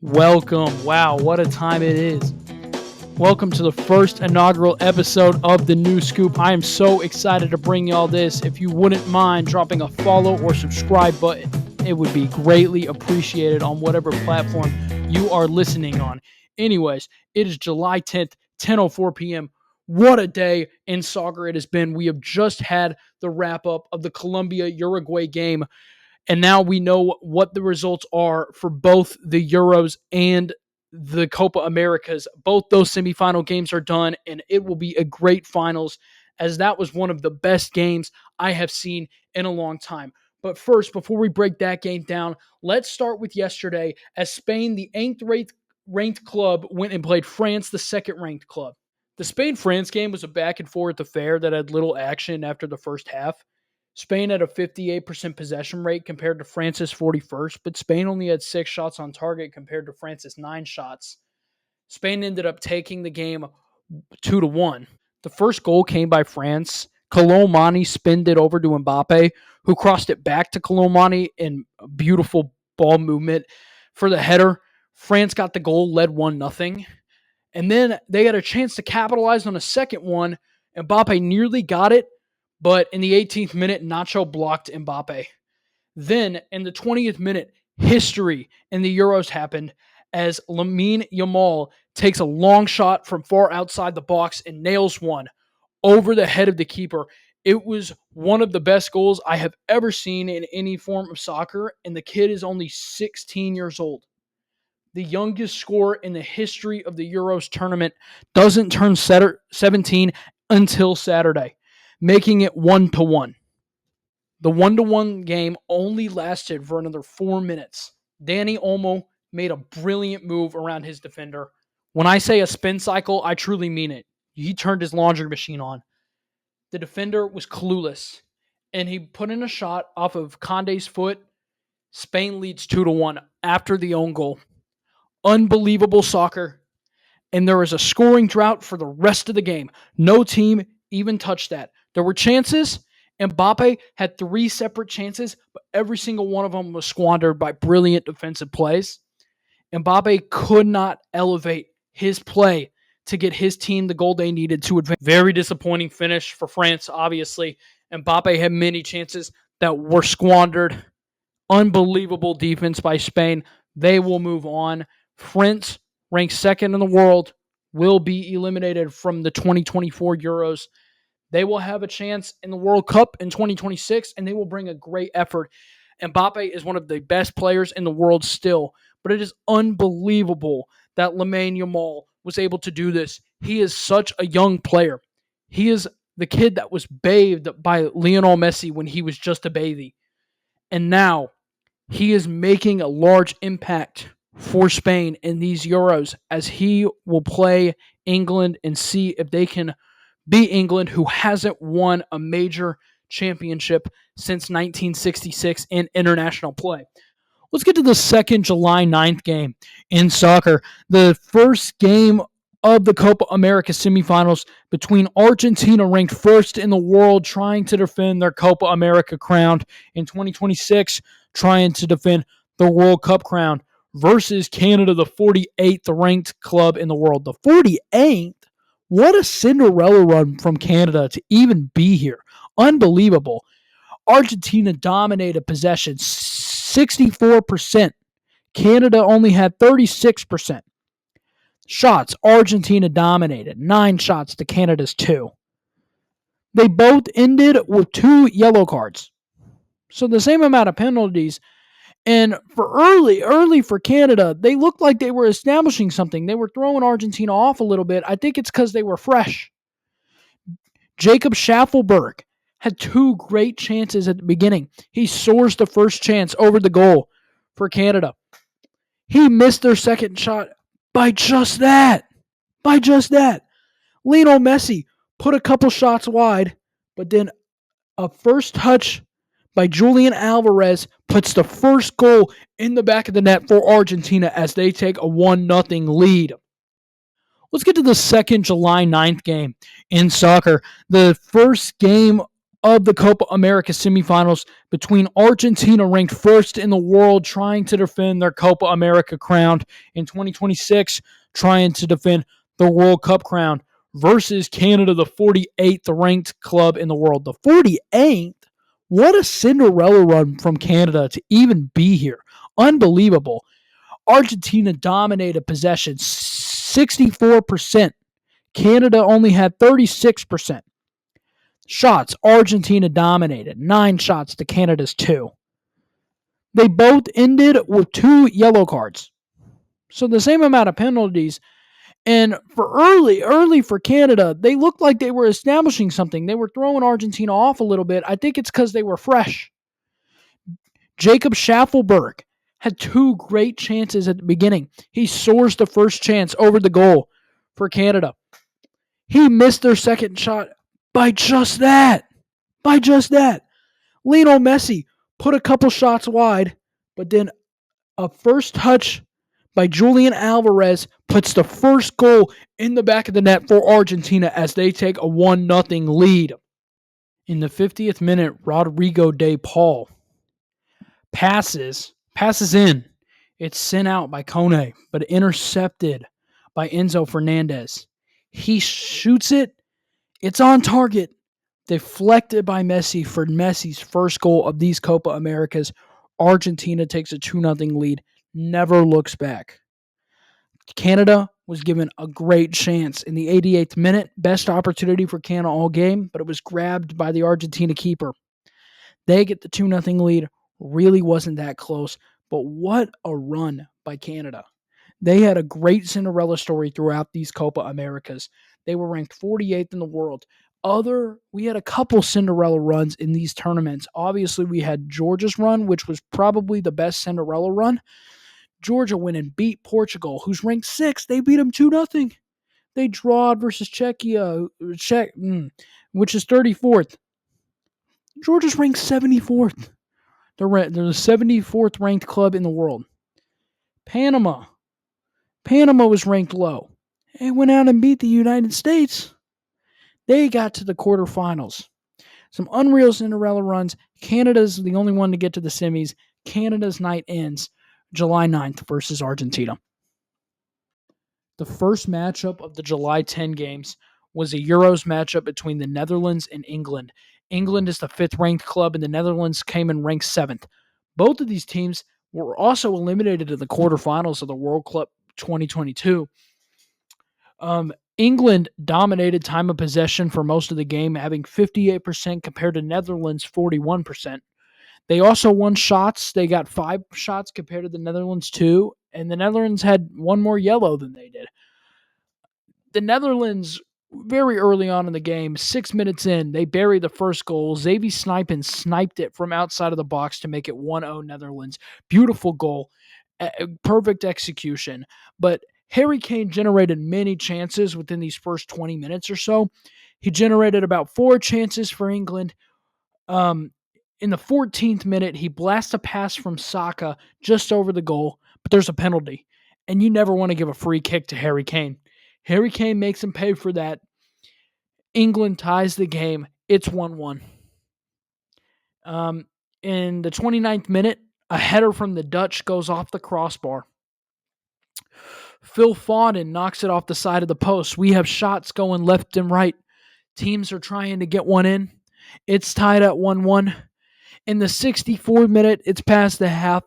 Welcome. Wow, what a time it is. Welcome to the first inaugural episode of The New Scoop. I am so excited to bring y'all this. If you wouldn't mind dropping a follow or subscribe button, it would be greatly appreciated on whatever platform you are listening on. Anyways, it is July 10th, 10:04 p.m. What a day in soccer it has been. We have just had the wrap up of the Colombia-Uruguay game, and now we know what the results are for both the Euros and the Copa Americas. Both those semifinal games are done, and it will be a great finals, as that was one of the best games I have seen in a long time. But first, before we break that game down, let's start with yesterday, as Spain, the 8th ranked club, went and played France, the 2nd ranked club. The Spain-France game was a back and forth affair that had little action after the first half. Spain had a 58% possession rate compared to France's 41st, but Spain only had 6 shots on target compared to France's 9 shots. Spain ended up taking the game 2-1. The first goal came by France. Colomani spinned it over to Mbappe, who crossed it back to Colomani in a beautiful ball movement for the header. France got the goal, led 1-0. And then they had a chance to capitalize on a second one. Mbappe nearly got it, but in the 18th minute, Nacho blocked Mbappe. Then, in the 20th minute, history in the Euros happened as Lamine Yamal takes a long shot from far outside the box and nails one over the head of the keeper. It was one of the best goals I have ever seen in any form of soccer, and the kid is only 16 years old. The youngest scorer in the history of the Euros tournament doesn't turn 17 until Saturday, making it 1-1. The 1-1 game only lasted for another 4 minutes. Dani Olmo made a brilliant move around his defender. When I say a spin cycle, I truly mean it. He turned his laundry machine on. The defender was clueless, and he put in a shot off of Conde's foot. Spain leads 2-1 after the own goal. Unbelievable soccer, and there was a scoring drought for the rest of the game. No team even touched that. There were chances. Mbappe had 3 separate chances, but every single one of them was squandered by brilliant defensive plays. Mbappe could not elevate his play to get his team the goal they needed to advance. Very disappointing finish for France, obviously. Mbappe had many chances that were squandered. Unbelievable defense by Spain. They will move on. France, ranked 2nd in the world, will be eliminated from the 2024 Euros. They will have a chance in the World Cup in 2026, and they will bring a great effort. Mbappe is one of the best players in the world still, but it is unbelievable that Lamine Yamal was able to do this. He is such a young player. He is the kid that was bathed by Lionel Messi when he was just a baby. And now he is making a large impact for Spain in these Euros, as he will play England and see if they can beat England, who hasn't won a major championship since 1966 in international play. Let's get to the second July 9th game in soccer. The first game of the Copa America semifinals between Argentina, ranked 1st in the world, trying to defend their Copa America crown in 2026, trying to defend the World Cup crown, versus Canada, the 48th ranked club in the world. The 48th? What a Cinderella run from Canada to even be here. Unbelievable. Argentina dominated possession, 64%. Canada only had 36%. Shots, Argentina dominated, 9 shots to Canada's 2. They both ended with 2 yellow cards. So the same amount of penalties. And for early for Canada, they looked like they were establishing something. They were throwing Argentina off a little bit. I think it's because they were fresh. Jacob Schaffelberg had 2 great chances at the beginning. He soars the first chance over the goal for Canada. He missed their second shot by just that. Lionel Messi put a couple shots wide, but then a first touch by Julian Alvarez puts the first goal in the back of the net for Argentina as they take a 1-0 lead. Let's get to the second July 9th game in soccer. The first game of the Copa America semifinals between Argentina, ranked first in the world, trying to defend their Copa America crown in 2026, trying to defend the World Cup crown, versus Canada, the 48th ranked club in the world. The 48th? What a Cinderella run from Canada to even be here. Unbelievable. Argentina dominated possession 64%. Canada only had 36%. Shots, Argentina dominated. 9 shots to Canada's 2. They both ended with 2 yellow cards. So the same amount of penalties. And for early for Canada, they looked like they were establishing something. They were throwing Argentina off a little bit. I think it's because they were fresh. Jacob Schaffelberg had 2 great chances at the beginning. He soars the first chance over the goal for Canada. He missed their second shot by just that. Lionel Messi put a couple shots wide, but then a first touch by Julian Alvarez puts the first goal in the back of the net for Argentina as they take a 1-0 lead. In the 50th minute, Rodrigo de Paul passes in. It's sent out by Kone, but intercepted by Enzo Fernandez. He shoots it. It's on target. Deflected by Messi for Messi's first goal of these Copa Americas. Argentina takes a 2-0 lead. Never looks back. Canada was given a great chance in the 88th minute. Best opportunity for Canada all game, but it was grabbed by the Argentina keeper. They get the 2-0 lead. Really wasn't that close, but what a run by Canada. They had a great Cinderella story throughout these Copa Americas. They were ranked 48th in the world. We had a couple Cinderella runs in these tournaments. Obviously, we had Georgia's run, which was probably the best Cinderella run. Georgia went and beat Portugal, who's ranked 6th. They beat them 2-0. They drawed versus Czechia, which is 34th. Georgia's ranked 74th. They're the 74th ranked club in the world. Panama was ranked low. They went out and beat the United States. They got to the quarterfinals. Some unreal Cinderella runs. Canada's the only one to get to the semis. Canada's night ends July 9th versus Argentina. The first matchup of the July 10 games was a Euros matchup between the Netherlands and England. England is the 5th ranked club, and the Netherlands came in ranked 7th. Both of these teams were also eliminated in the quarterfinals of the World Cup 2022. England dominated time of possession for most of the game, having 58% compared to Netherlands' 41%. They also won shots. They got 5 shots compared to the Netherlands' 2, and the Netherlands had 1 more yellow than they did. The Netherlands, very early on in the game, 6 minutes in, they buried the first goal. Xavi Snijpen sniped it from outside of the box to make it 1-0 Netherlands. Beautiful goal. Perfect execution. But Harry Kane generated many chances within these first 20 minutes or so. He generated about 4 chances for England. In the 14th minute, he blasts a pass from Saka just over the goal, but there's a penalty. And you never want to give a free kick to Harry Kane. Harry Kane makes him pay for that. England ties the game. It's 1-1. In the 29th minute, a header from the Dutch goes off the crossbar. Phil Foden knocks it off the side of the post. We have shots going left and right. Teams are trying to get one in. It's tied at 1-1. In the 64th minute, it's past the half.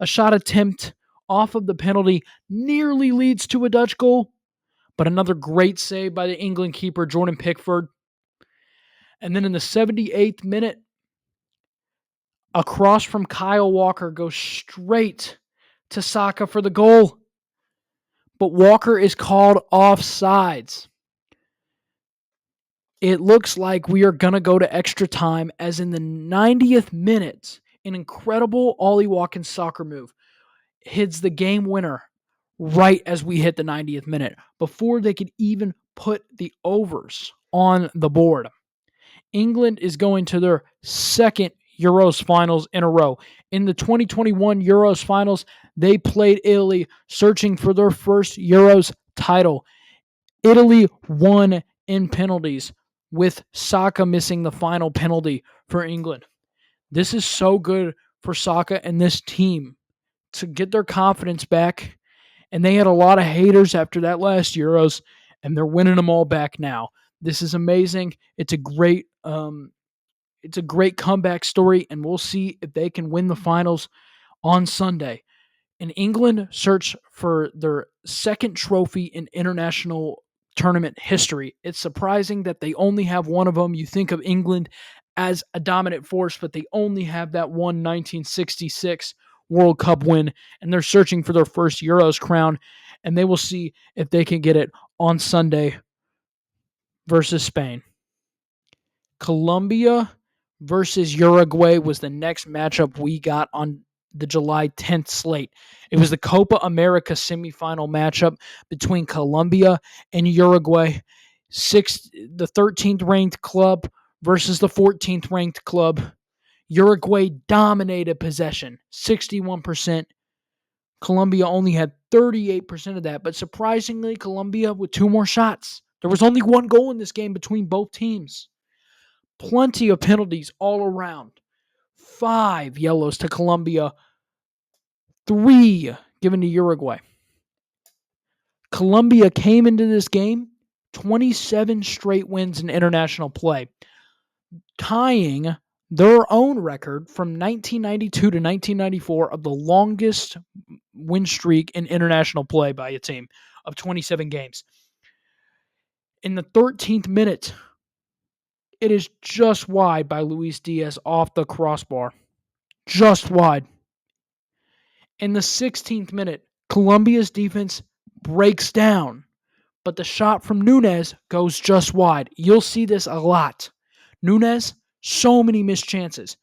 A shot attempt off of the penalty nearly leads to a Dutch goal, but another great save by the England keeper, Jordan Pickford. And then in the 78th minute, a cross from Kyle Walker goes straight to Saka for the goal. But Walker is called offsides. It looks like we are going to go to extra time, as in the 90th minute, an incredible Ollie Watkins soccer move hits the game winner right as we hit the 90th minute, before they could even put the overs on the board. England is going to their 2nd Euros finals in a row. In the 2021 Euros finals, they played Italy, searching for their first Euros title. Italy won in penalties. with Saka missing the final penalty for England. This is so good for Saka and this team to get their confidence back. And they had a lot of haters after that last Euros, and they're winning them all back now. This is amazing. It's a great comeback story, and we'll see if they can win the finals on Sunday. And England search for their second trophy in international tournament history. It's surprising that they only have one of them. You think of England as a dominant force, but they only have that one 1966 World Cup win, and they're searching for their first Euros crown, and they will see if they can get it on Sunday versus Spain. Colombia versus Uruguay was the next matchup we got on the July 10th slate. It was the Copa America semifinal matchup between Colombia and Uruguay. The 13th ranked club versus the 14th ranked club. Uruguay dominated possession, 61%. Colombia only had 38% of that, but surprisingly, Colombia with two more shots. There was only one goal in this game between both teams. Plenty of penalties all around. 5 yellows to Colombia, 3 given to Uruguay. Colombia came into this game 27 straight wins in international play, tying their own record from 1992 to 1994 of the longest win streak in international play by a team of 27 games. In the 13th minute, it is just wide by Luis Diaz off the crossbar. Just wide. In the 16th minute, Colombia's defense breaks down, but the shot from Núñez goes just wide. You'll see this a lot. Núñez, so many missed chances.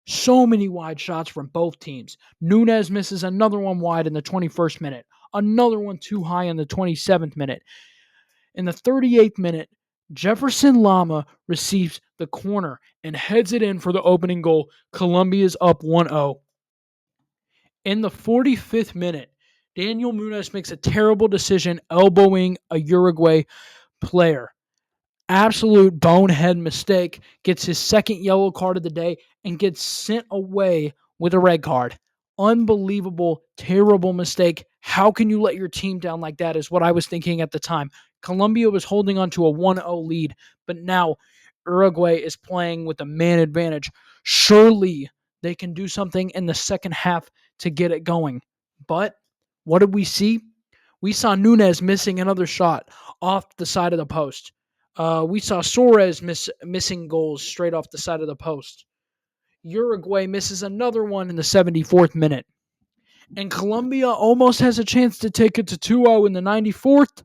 So many wide shots from both teams. Núñez misses another one wide in the 21st minute. Another one too high in the 27th minute. In the 38th minute, Jefferson Lama receives the corner and heads it in for the opening goal. Colombia's up 1-0. In the 45th minute, Daniel Munoz makes a terrible decision elbowing a Uruguay player. Absolute bonehead mistake. Gets his second yellow card of the day and gets sent away with a red card. Unbelievable, terrible mistake. How can you let your team down like that is what I was thinking at the time. Colombia was holding on to a 1-0 lead, but now Uruguay is playing with a man advantage. Surely they can do something in the second half to get it going. But what did we see? We saw Núñez missing another shot off the side of the post. We saw Suarez missing goals straight off the side of the post. Uruguay misses another one in the 74th minute. And Colombia almost has a chance to take it to 2-0 in the 94th.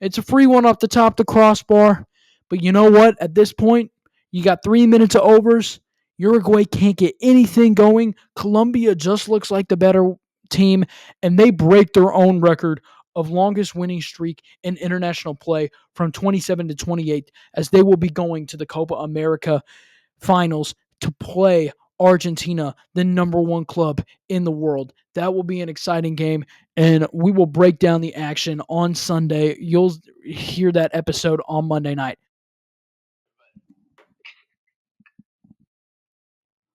It's a free one off the top of the crossbar. But you know what? At this point, you got 3 minutes of overs. Uruguay can't get anything going. Colombia just looks like the better team, and they break their own record of longest winning streak in international play from 27 to 28, as they will be going to the Copa America finals to play Argentina, the number one club in the world. That will be an exciting game, and we will break down the action on Sunday. You'll hear that episode on Monday night.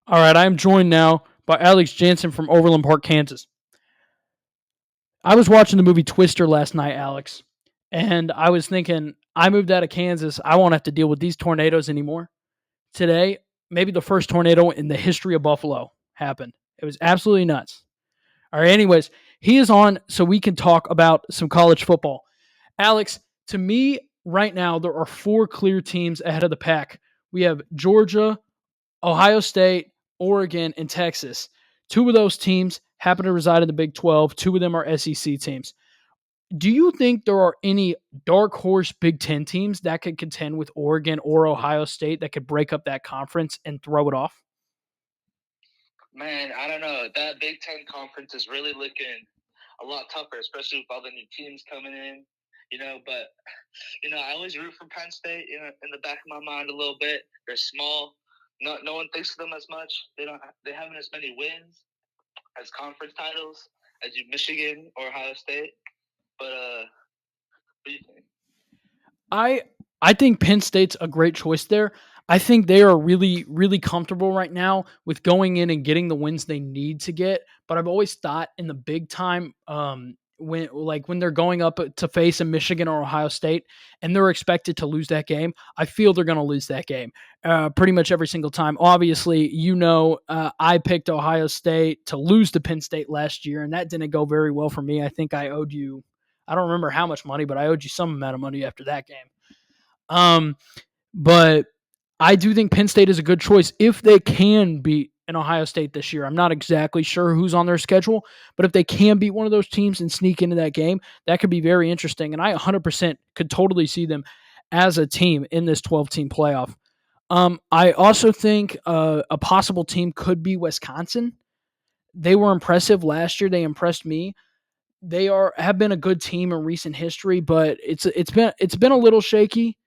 All right, I am joined now by Alex Jansen from Overland Park, Kansas. I was watching the movie Twister last night, Alex, and I was thinking, I moved out of Kansas. I won't have to deal with these tornadoes anymore. Today, maybe the first tornado in the history of Buffalo happened. It was absolutely nuts. All right, anyways, he is on so we can talk about some college football. Alex, to me, right now, there are 4 clear teams ahead of the pack. We have Georgia, Ohio State, Oregon, and Texas. 2 of those teams happen to reside in the Big 12. 2 of them are SEC teams. Do you think there are any dark horse Big 10 teams that could contend with Oregon or Ohio State that could break up that conference and throw it off? Man, I don't know. That Big Ten conference is really looking a lot tougher, especially with all the new teams coming in. But I always root for Penn State in the back of my mind a little bit. They're small. No one thinks of them as much. They haven't as many wins as conference titles as Michigan or Ohio State. But what do you think? I think Penn State's a great choice there. I think they are really, really comfortable right now with going in and getting the wins they need to get. But I've always thought in the big time, when they're going up to face a Michigan or Ohio State, and they're expected to lose that game, I feel they're going to lose that game pretty much every single time. Obviously, I picked Ohio State to lose to Penn State last year, and that didn't go very well for me. I think I owed you, I don't remember how much money, but I owed you some amount of money after that game. Um, but I do think Penn State is a good choice if they can beat an Ohio State this year. I'm not exactly sure who's on their schedule, but if they can beat one of those teams and sneak into that game, that could be very interesting. And I 100% could totally see them as a team in this 12-team playoff. I also think a possible team could be Wisconsin. They were impressive last year. They impressed me. They have been a good team in recent history, but it's been a little shaky.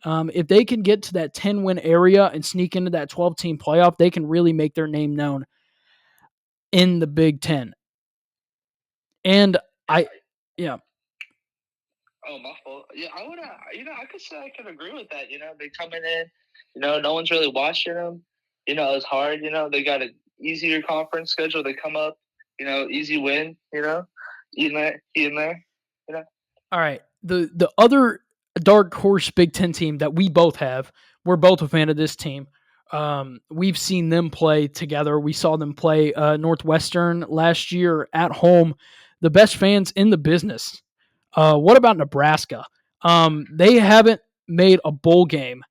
If they can get to that 10-win area and sneak into that 12-team playoff, they can really make their name known in the Big Ten. And Yeah. yeah, Oh, my fault. Yeah, I would. I could say I could agree with that. They coming in. No one's really watching them. It's hard. They got an easier conference schedule. They come up. Easy win. Eating there. all right. The other dark horse Big Ten team that we both have, we're both a fan of this team. We've seen them play together. We saw them play Northwestern last year at home. The best fans in the business. What about Nebraska? They haven't made a bowl game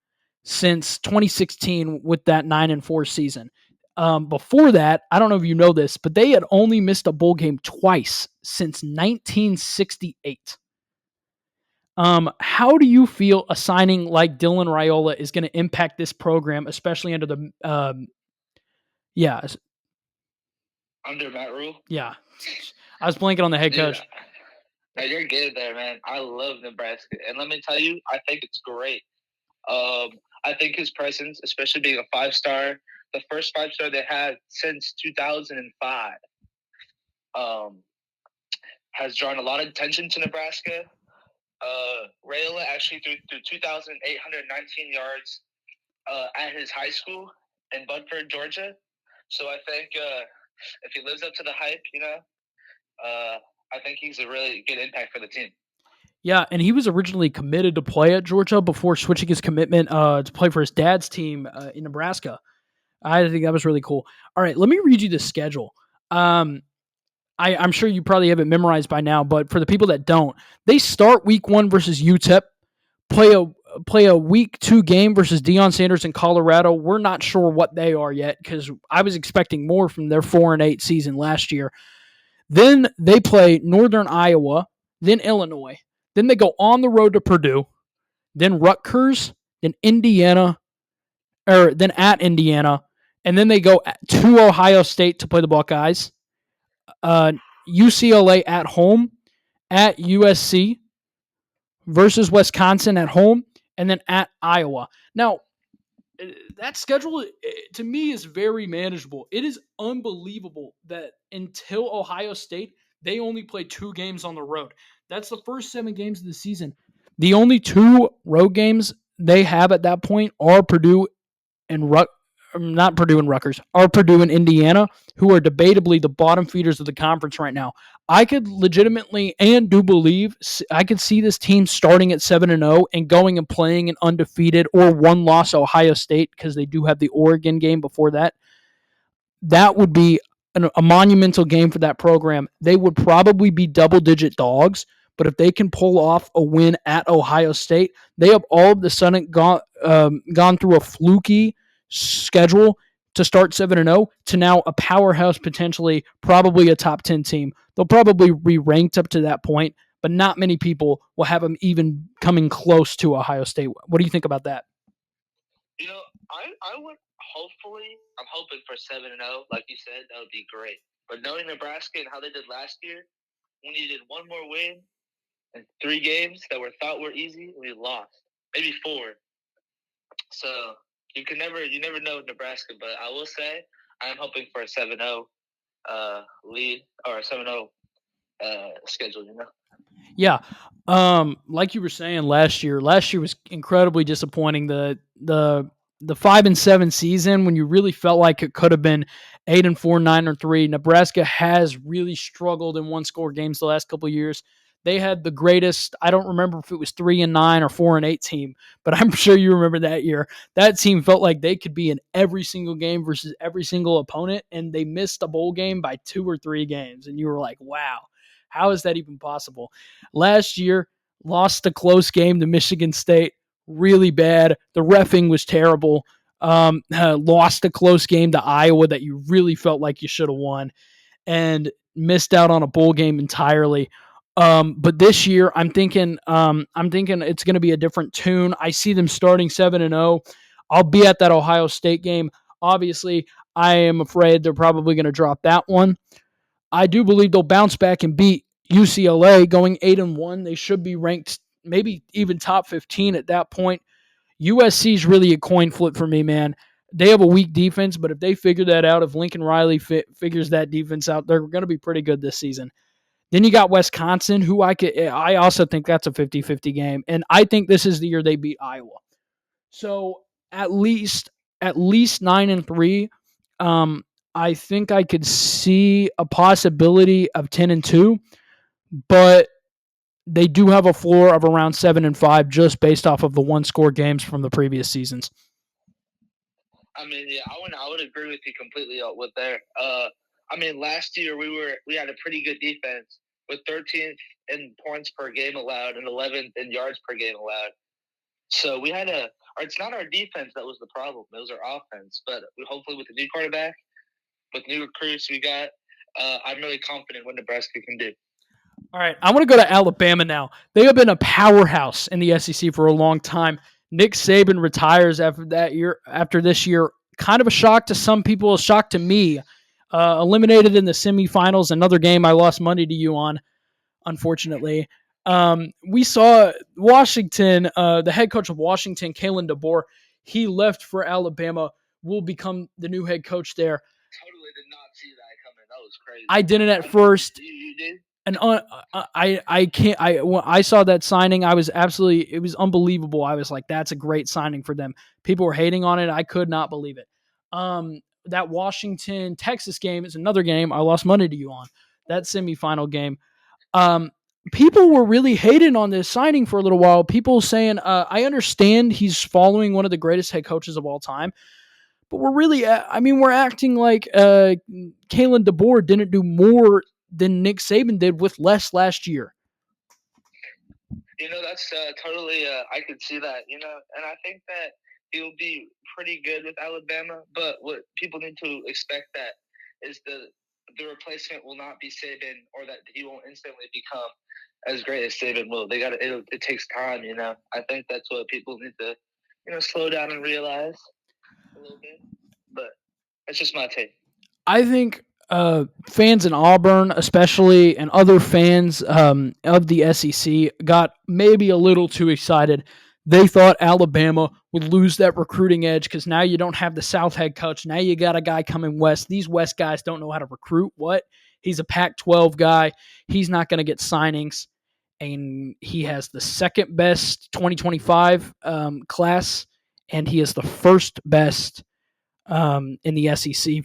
since 2016 with that 9-4 season. Before that, I don't know if you know this, but they had only missed a bowl game twice since 1968. How do you feel a signing like Dylan Raiola is going to impact this program, especially under the yeah, Under Matt Rule? yeah. I was blanking on the head Dude, coach. no, you're good there, man. I love Nebraska. And let me tell you, I think it's great. I think his presence, especially being a 5-star, the first 5-star they had since 2005, has drawn a lot of attention to Nebraska. Rayola actually threw 2,819 yards at his high school in Budford, Georgia. So I think if he lives up to the hype, I think he's a really good impact for the team. Yeah, and he was originally committed to play at Georgia before switching his commitment to play for his dad's team in Nebraska. I think that was really cool. All right, let me read you the schedule. I'm sure you probably have it memorized by now, but for the people that don't, they start week 1 versus UTEP, play a week 2 game versus Deion Sanders in Colorado. We're not sure what they are yet because I was expecting more from their 4-8 season last year. Then they play Northern Iowa, then Illinois. Then they go on the road to Purdue, then Rutgers, then Indiana, or then at Indiana, and then they go to Ohio State to play the Buckeyes. UCLA at home, at USC, versus Wisconsin at home, and then at Iowa. Now, that schedule to me is very manageable. It is unbelievable that until Ohio State, they only play 2 games on the road. That's the first 7 games of the season. The only 2 road games they have at that point are Purdue and not Purdue and Rutgers, are Purdue and Indiana, who are debatably the bottom feeders of the conference right now. I could legitimately and do believe I could see this team starting at 7-0 and going and playing an undefeated or one-loss Ohio State because they do have the Oregon game before that. That would be a monumental game for that program. They would probably be double-digit dogs, but if they can pull off a win at Ohio State, they have all of the sudden gone through a fluky schedule to start 7-0 to now a powerhouse, potentially probably a top 10 team. They'll probably be ranked up to that point, but not many people will have them even coming close to Ohio State. What do you think about that? I would I'm hoping for 7-0, like you said, that would be great. But knowing Nebraska and how they did last year, we needed one more win and 3 games that were thought were easy, we lost. Maybe 4. So you never know Nebraska, but I will say I'm hoping for a 7-0 lead or a 7-0 schedule. Yeah. Like you were saying last year was incredibly disappointing. The 5-7 season when you really felt like it could have been 8-4, 9-3. Nebraska has really struggled in one score games the last couple of years. They had the greatest, I don't remember if it was 3-9 or 4-8 team, but I'm sure you remember that year. That team felt like they could be in every single game versus every single opponent, and they missed a bowl game by 2 or 3 games. And you were like, wow, how is that even possible? Last year, lost a close game to Michigan State, really bad. The reffing was terrible. Lost a close game to Iowa that you really felt like you should have won, and missed out on a bowl game entirely. But this year, I'm thinking it's going to be a different tune. I see them starting 7-0. I'll be at that Ohio State game. Obviously, I am afraid they're probably going to drop that one. I do believe they'll bounce back and beat UCLA going 8-1. They should be ranked maybe even top 15 at that point. USC is really a coin flip for me, man. They have a weak defense, but if they figure that out, if Lincoln Riley figures that defense out, they're going to be pretty good this season. Then you got Wisconsin, who I also think that's a 50-50 game, and I think this is the year they beat Iowa. So at least 9-3. Um, I think I could see a possibility of 10-2, but they do have a floor of around 7-5 just based off of the one score games from the previous seasons. I mean, yeah, I would agree with you completely with there. I mean, last year we had a pretty good defense with 13th in points per game allowed and 11th in yards per game allowed. So we had it's not our defense that was the problem. It was our offense. But hopefully with the new quarterback, with new recruits we got, I'm really confident what Nebraska can do. All right, I want to go to Alabama now. They have been a powerhouse in the SEC for a long time. Nick Saban retires after this year. Kind of a shock to some people, a shock to me. Eliminated in the semifinals, another game I lost money to you on, unfortunately. We saw Washington, the head coach of Washington, Kalen DeBoer, he left for Alabama, will become the new head coach there. Totally did not see that coming. That was crazy. I didn't at first. You did? And I can't. When I saw that signing, it was unbelievable. I was like, that's a great signing for them. People were hating on it. I could not believe it. That Washington Texas game is another game I lost money to you on. That semifinal game. People were really hating on this signing for a little while. People saying, I understand he's following one of the greatest head coaches of all time, but we're acting like Kalen DeBoer didn't do more than Nick Saban did with less last year. That's totally, I could see that, and I think that he'll be pretty good with Alabama, but what people need to expect that is the replacement will not be Saban, or that he won't instantly become as great as Saban will. It takes time, I think that's what people need to, slow down and realize a little bit, but that's just my take. I think fans in Auburn, especially, and other fans of the SEC got maybe a little too excited. They thought Alabama would lose that recruiting edge because now you don't have the South head coach. Now you got a guy coming west. These West guys don't know how to recruit. What? He's a Pac-12 guy. He's not going to get signings. And he has the second best 2025 class, and he is the first best in the SEC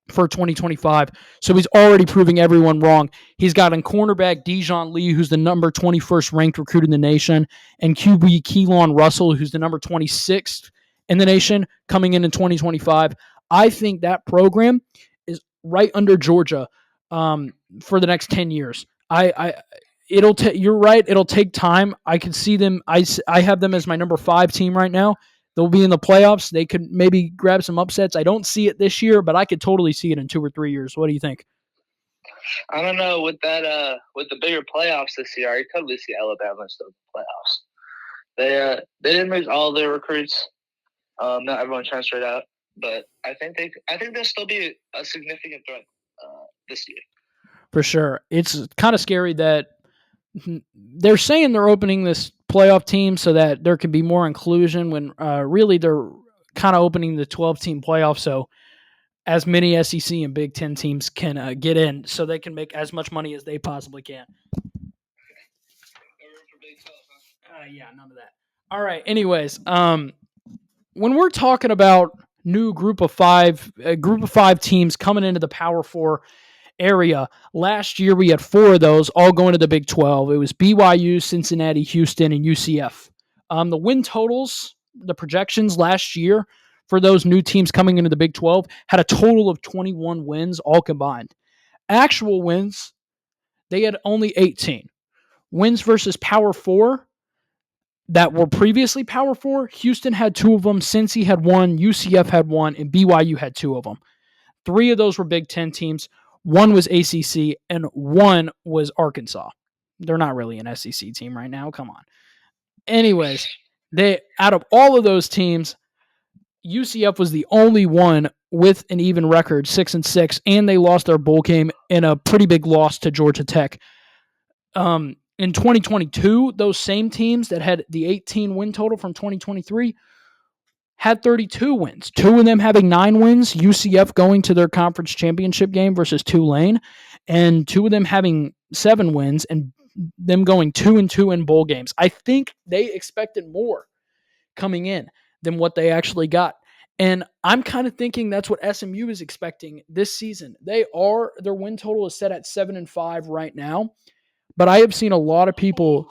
for 2025. So he's already proving everyone wrong. He's got in cornerback Dijon Lee, who's the number 21st ranked recruit in the nation, and QB Keelan Russell, who's the number 26th in the nation, coming in 2025. I think that program is right under Georgia for the next 10 years. You're right. It'll take time. I can see them. I have them as my number 5 team right now. They'll be in the playoffs. They could maybe grab some upsets. I don't see it this year, but I could totally see it in 2 or 3 years. What do you think? I don't know. With that, with the bigger playoffs this year, I totally see Alabama still in the playoffs. They didn't lose all their recruits. Not everyone transferred out, but I think they'll still be a significant threat this year. For sure. It's kind of scary that they're saying they're opening this playoff team so that there can be more inclusion when really they're kind of opening the 12-team playoff so as many SEC and Big Ten teams can get in so they can make as much money as they possibly can. Big 12, huh? Yeah, none of that. All right. Anyways, when we're talking about new group of five teams coming into the Power Four area, last year we had 4 of those all going to the Big 12. It was BYU, Cincinnati, Houston, and UCF. The win totals, the projections last year for those new teams coming into the Big 12 had a total of 21 wins all combined. Actual wins, they had only 18. Wins versus Power 4 that were previously Power 4, Houston had 2 of them, Cincy had 1, UCF had 1, and BYU had 2 of them. 3 of those were Big 10 teams. 1 was ACC, and 1 was Arkansas. They're not really an SEC team right now. Come on. Anyways, out of all of those teams, UCF was the only one with an even record, 6-6, and they lost their bowl game in a pretty big loss to Georgia Tech. In 2022, those same teams that had the 18 win total from 2023 had 32 wins. 2 of them having 9 wins, UCF going to their conference championship game versus Tulane, and 2 of them having 7 wins and them going 2-2 in bowl games. I think they expected more coming in than what they actually got. And I'm kind of thinking that's what SMU is expecting this season. Their win total is set at 7-5 right now. But I have seen a lot of people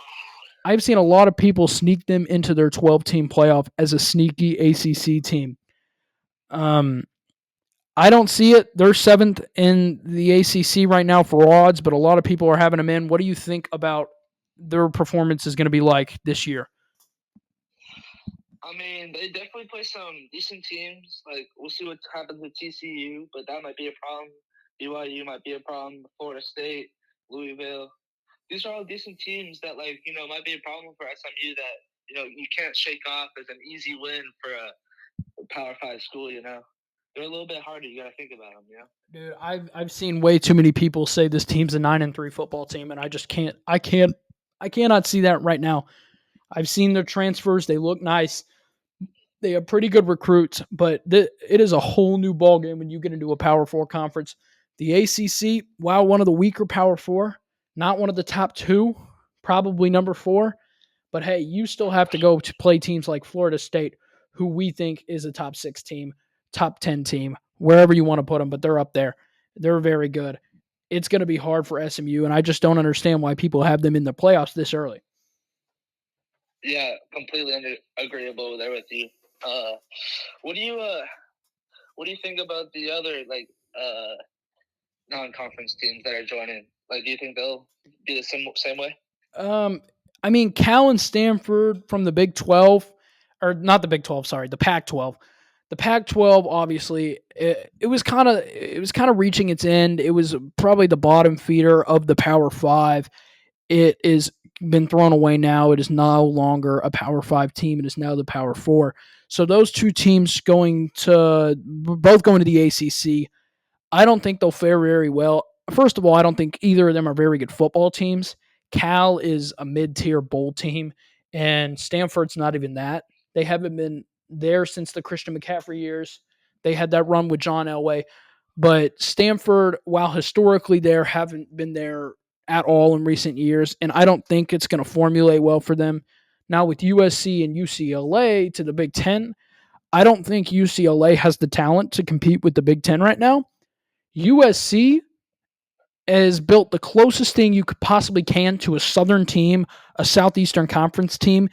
sneak them into their 12-team playoff as a sneaky ACC team. I don't see it. They're 7th in the ACC right now for odds, but a lot of people are having them in. What do you think about their performance is going to be like this year? I mean, they definitely play some decent teams. Like, we'll see what happens with TCU, but that might be a problem. BYU might be a problem. Florida State, Louisville. These are all decent teams that, might be a problem for SMU that, you can't shake off as an easy win for a Power 5 school, They're a little bit harder. You got to think about them, Dude, I've seen way too many people say this team's a 9-3 football team, and I just can't. I cannot see that right now. I've seen their transfers; they look nice. They have pretty good recruits, but it is a whole new ballgame when you get into a Power 4 conference. The ACC, while one of the weaker Power 4, not one of the top 2, probably number 4. But hey, you still have to go to play teams like Florida State, who we think is a top 6 team, top 10 team, wherever you want to put them, but they're up there. They're very good. It's going to be hard for SMU, and I just don't understand why people have them in the playoffs this early. Yeah, completely agreeable there with you. What do you think about the other non-conference teams that are joining? Like, do you think they'll be the same way? I mean, Cal and Stanford from the Big 12, or not the Big 12, sorry, the Pac-12. The Pac-12, obviously, it was kind of reaching its end. It was probably the bottom feeder of the Power 5. It is been thrown away now. It is no longer a Power 5 team. It is now the Power 4. So those 2 teams both going to the ACC. I don't think they'll fare very well. First of all, I don't think either of them are very good football teams. Cal is a mid-tier bowl team, and Stanford's not even that. They haven't been there since the Christian McCaffrey years. They had that run with John Elway. But Stanford, while historically there, haven't been there at all in recent years, and I don't think it's going to formulate well for them. Now with USC and UCLA to the Big Ten, I don't think UCLA has the talent to compete with the Big Ten right now. USC has built the closest thing you could possibly can to a Southern team, a Southeastern Conference team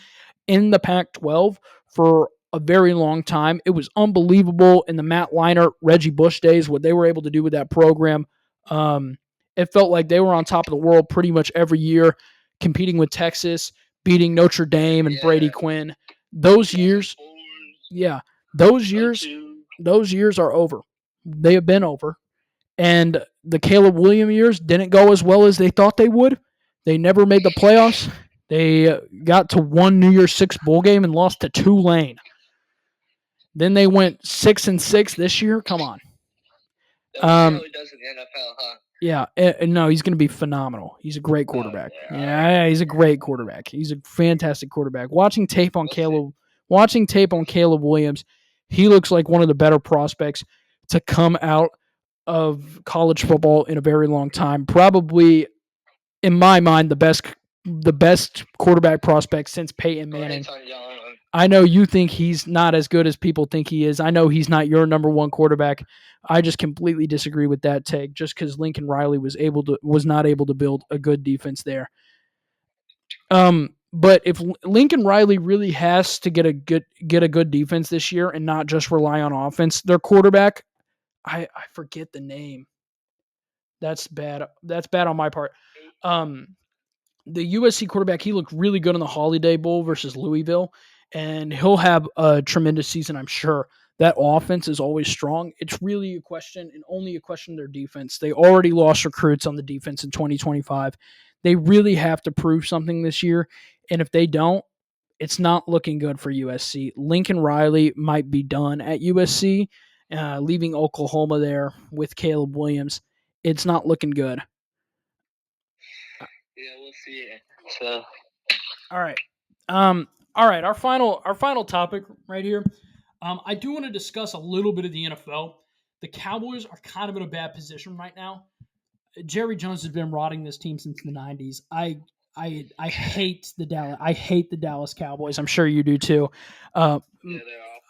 in the Pac-12 for a very long time. It was unbelievable in the Matt Leinart, Reggie Bush days, what they were able to do with that program. It felt like they were on top of the world pretty much every year, competing with Texas, beating Notre Dame and Brady Quinn. Those years are over. They have been over. And the Caleb Williams years didn't go as well as they thought they would. They never made the playoffs. They got to one New Year's Six bowl game and lost to Tulane. Then they went 6-6 this year. Come on. He does in the NFL, huh? Yeah, no, he's going to be phenomenal. He's a great quarterback. He's a great quarterback. He's a fantastic quarterback. Watching tape on Caleb Williams, he looks like one of the better prospects to come out of college football in a very long time. Probably, in my mind, the best the best quarterback prospect since Peyton Manning. I know you think he's not as good as people think he is. I know he's not your number one quarterback. I just completely disagree with that take. Just because Lincoln Riley was not able to build a good defense there. But if Lincoln Riley really has to get a good defense this year and not just rely on offense, their quarterback, I forget the name. That's bad. That's bad on my part. The USC quarterback, he looked really good in the Holiday Bowl versus Louisville, and he'll have a tremendous season, I'm sure. That offense is always strong. It's really a question, and only a question of their defense. They already lost recruits on the defense in 2025. They really have to prove something this year, and if they don't, it's not looking good for USC. Lincoln Riley might be done at USC, leaving Oklahoma there with Caleb Williams. It's not looking good. Yeah, we'll see. So, all right. All right. Our final topic right here. I do want to discuss a little bit of the NFL. The Cowboys are kind of in a bad position right now. Jerry Jones has been rotting this team since the '90s. I hate the Dallas Cowboys. I'm sure you do too. yeah, they're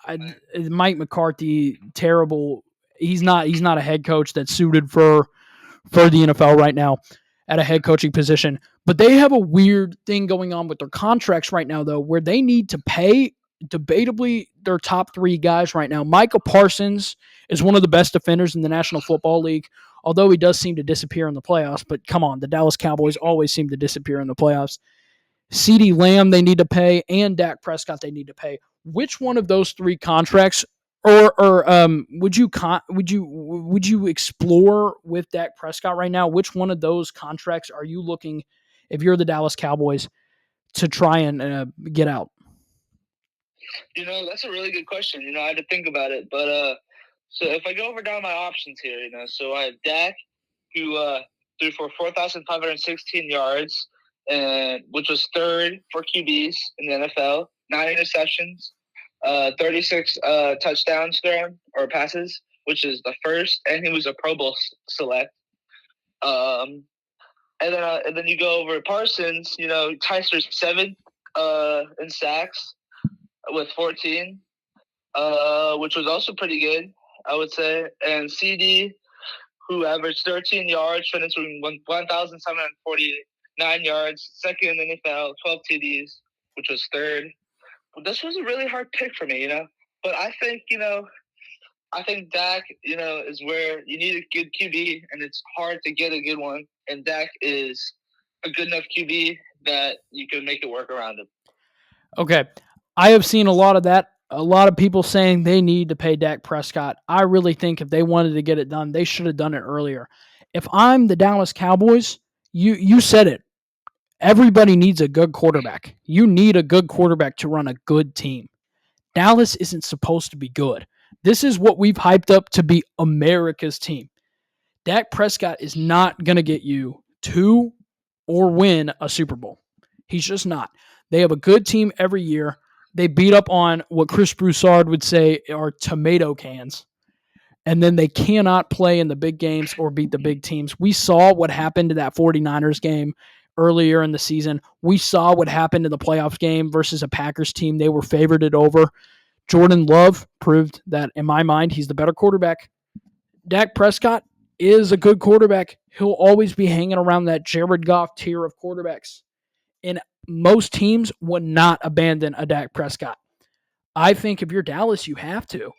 awful. Mike McCarthy, terrible. He's not a head coach that's suited for the NFL right now at a head coaching position. But they have a weird thing going on with their contracts right now, though, where they need to pay debatably their top three guys right now. Micah Parsons is one of the best defenders in the National Football League, although he does seem to disappear in the playoffs. But come on, the Dallas Cowboys always seem to disappear in the playoffs. CeeDee Lamb they need to pay, and Dak Prescott they need to pay. Which one of those three contracts, or would you explore with Dak Prescott right now? Which one of those contracts are you looking, if you're the Dallas Cowboys, to try and get out? That's a really good question. I had to think about it, but so if I go over down my options here, so I have Dak, who threw for 4,516 yards, and which was third for QBs in the NFL, 9 interceptions, 36 touchdowns thrown or passes, which is the first, and he was a Pro Bowl select. And then you go over Parsons, ties for 7th in sacks with 14, which was also pretty good, I would say. And CeeDee, who averaged 13 yards, finishing 1,749 yards, second in the NFL, 12 TDs, which was third. But this was a really hard pick for me, But I think, Dak, is where you need a good QB, and it's hard to get a good one. And Dak is a good enough QB that you can make it work around him. Okay. I have seen a lot of that. A lot of people saying they need to pay Dak Prescott. I really think if they wanted to get it done, they should have done it earlier. If I'm the Dallas Cowboys, you said it. Everybody needs a good quarterback. You need a good quarterback to run a good team. Dallas isn't supposed to be good. This is what we've hyped up to be America's team. Dak Prescott is not going to get you to or win a Super Bowl. He's just not. They have a good team every year. They beat up on what Chris Broussard would say are tomato cans. And then they cannot play in the big games or beat the big teams. We saw what happened to that 49ers game earlier in the season. We saw what happened in the playoff game versus a Packers team. They were favored it over. Jordan Love proved that, in my mind, he's the better quarterback. Dak Prescott is a good quarterback. He'll always be hanging around that Jared Goff tier of quarterbacks. And most teams would not abandon a Dak Prescott. I think if you're Dallas, you have to.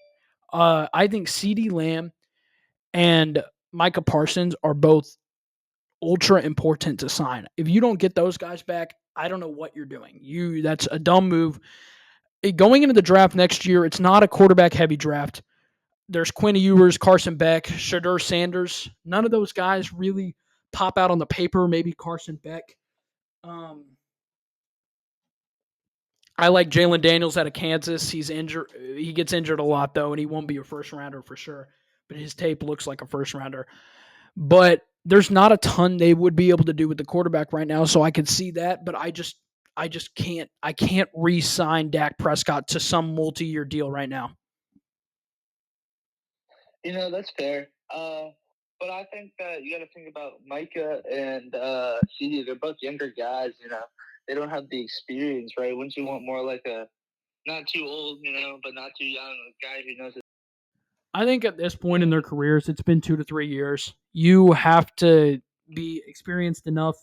I think CeeDee Lamb and Micah Parsons are both ultra important to sign. If you don't get those guys back, I don't know what you're doing. That's a dumb move. Going into the draft next year, it's not a quarterback-heavy draft. There's Quinn Ewers, Carson Beck, Shedeur Sanders. None of those guys really pop out on the paper. Maybe Carson Beck. I like Jalen Daniels out of Kansas. He's injured. He gets injured a lot, though, and he won't be a first-rounder for sure. But his tape looks like a first-rounder. But there's not a ton they would be able to do with the quarterback right now, so I can see that. But I just can't. I can't re-sign Dak Prescott to some multi-year deal right now. That's fair. But I think that you got to think about Micah and CD. They're both younger guys. They don't have the experience, right? Wouldn't you want more like a not too old, but not too young, a guy who knows it? I think at this point in their careers, it's been 2 to 3 years. You have to be experienced enough.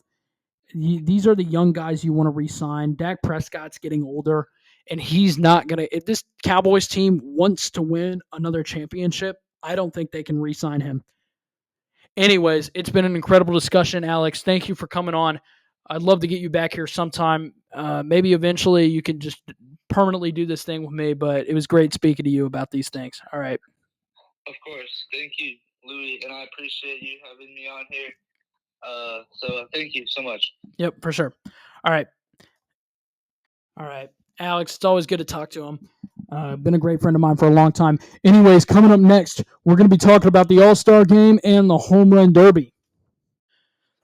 These are the young guys you want to re-sign. Dak Prescott's getting older, and he's not gonna. If this Cowboys team wants to win another championship, I don't think they can re-sign him. Anyways, it's been an incredible discussion, Alex. Thank you for coming on. I'd love to get you back here sometime. Maybe eventually you can just permanently do this thing with me, but it was great speaking to you about these things. All right. Of course. Thank you, Louis, and I appreciate you having me on here. So thank you so much. Yep, for sure. All right. All right. Alex, it's always good to talk to him. Been a great friend of mine for a long time. Anyways, coming up next, we're going to be talking about the All-Star Game and the Home Run Derby.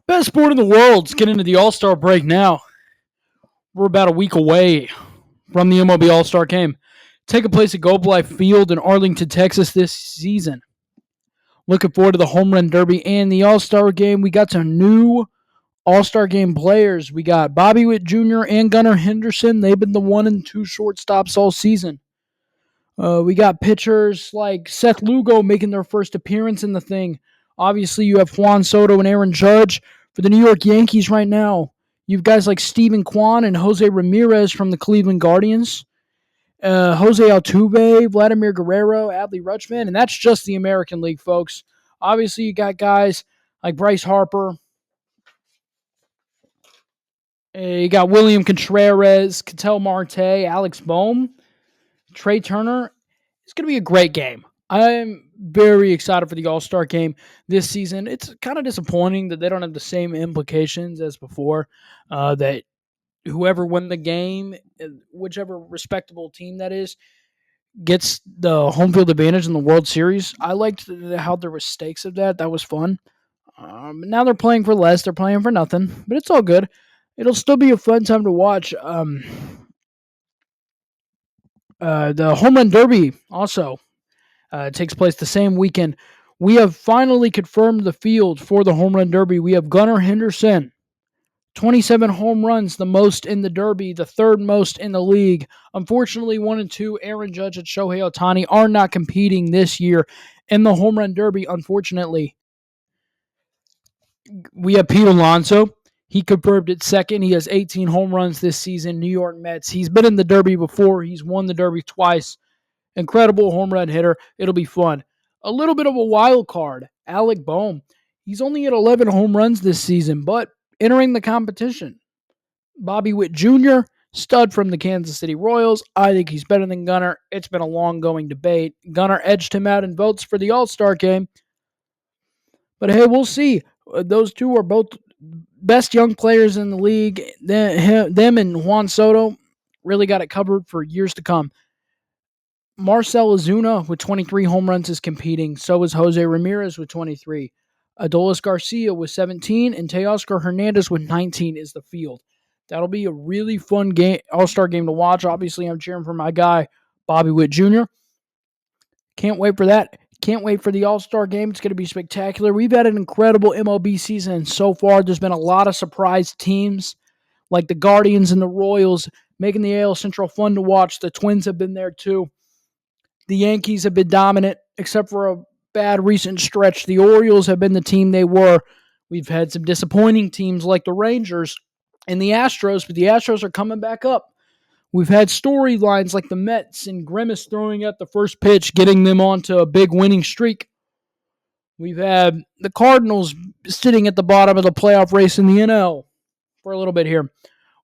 Best sport in the world. Let's get into the All-Star break now. We're about a week away from the MLB All-Star Game. Taking place at Globe Life Field in Arlington, Texas this season. Looking forward to the Home Run Derby and the All-Star Game. We got some new All-Star Game players. We got Bobby Witt Jr. and Gunnar Henderson. They've been the 1 and 2 shortstops all season. We got pitchers like Seth Lugo making their first appearance in the thing. Obviously, you have Juan Soto and Aaron Judge for the New York Yankees right now. You've guys like Steven Kwan and Jose Ramirez from the Cleveland Guardians. Jose Altuve, Vladimir Guerrero, Adley Rutschman, and that's just the American League, folks. Obviously, you got guys like Bryce Harper. You got William Contreras, Ketel Marte, Alex Bohm, Trey Turner. It's going to be a great game. I'm very excited for the All-Star Game this season. It's kind of disappointing that they don't have the same implications as before, that whoever won the game, whichever respectable team that is, gets the home field advantage in the World Series. I liked how there was stakes of that. That was fun. Now they're playing for less. They're playing for nothing, but it's all good. It'll still be a fun time to watch. The Home Run Derby also takes place the same weekend. We have finally confirmed the field for the Home Run Derby. We have Gunnar Henderson, 27 home runs, the most in the Derby, the third most in the league. Unfortunately, 1 and 2, Aaron Judge and Shohei Ohtani are not competing this year in the Home Run Derby, unfortunately. We have Pete Alonso. He confirmed at second. He has 18 home runs this season. New York Mets. He's been in the Derby before. He's won the Derby twice. Incredible home run hitter. It'll be fun. A little bit of a wild card. Alec Bohm. He's only at 11 home runs this season, but entering the competition. Bobby Witt Jr., stud from the Kansas City Royals. I think he's better than Gunnar. It's been a long-going debate. Gunnar edged him out in votes for the All-Star Game. But hey, we'll see. Those two are both best young players in the league. Them and Juan Soto really got it covered for years to come. Marcell Ozuna with 23 home runs is competing. So is Jose Ramirez with 23. Adolis Garcia with 17, and Teoscar Hernandez with 19 is the field. That'll be a really fun game, All-Star game to watch. Obviously, I'm cheering for my guy, Bobby Witt Jr. Can't wait for that. Can't wait for the All-Star game. It's going to be spectacular. We've had an incredible MLB season so far. There's been a lot of surprise teams like the Guardians and the Royals making the AL Central fun to watch. The Twins have been there too. The Yankees have been dominant, except for a bad recent stretch. The Orioles have been the team they were. We've had some disappointing teams like the Rangers and the Astros, but the Astros are coming back up. We've had storylines like the Mets and Grimace throwing at the first pitch, getting them onto a big winning streak. We've had the Cardinals sitting at the bottom of the playoff race in the NL for a little bit here.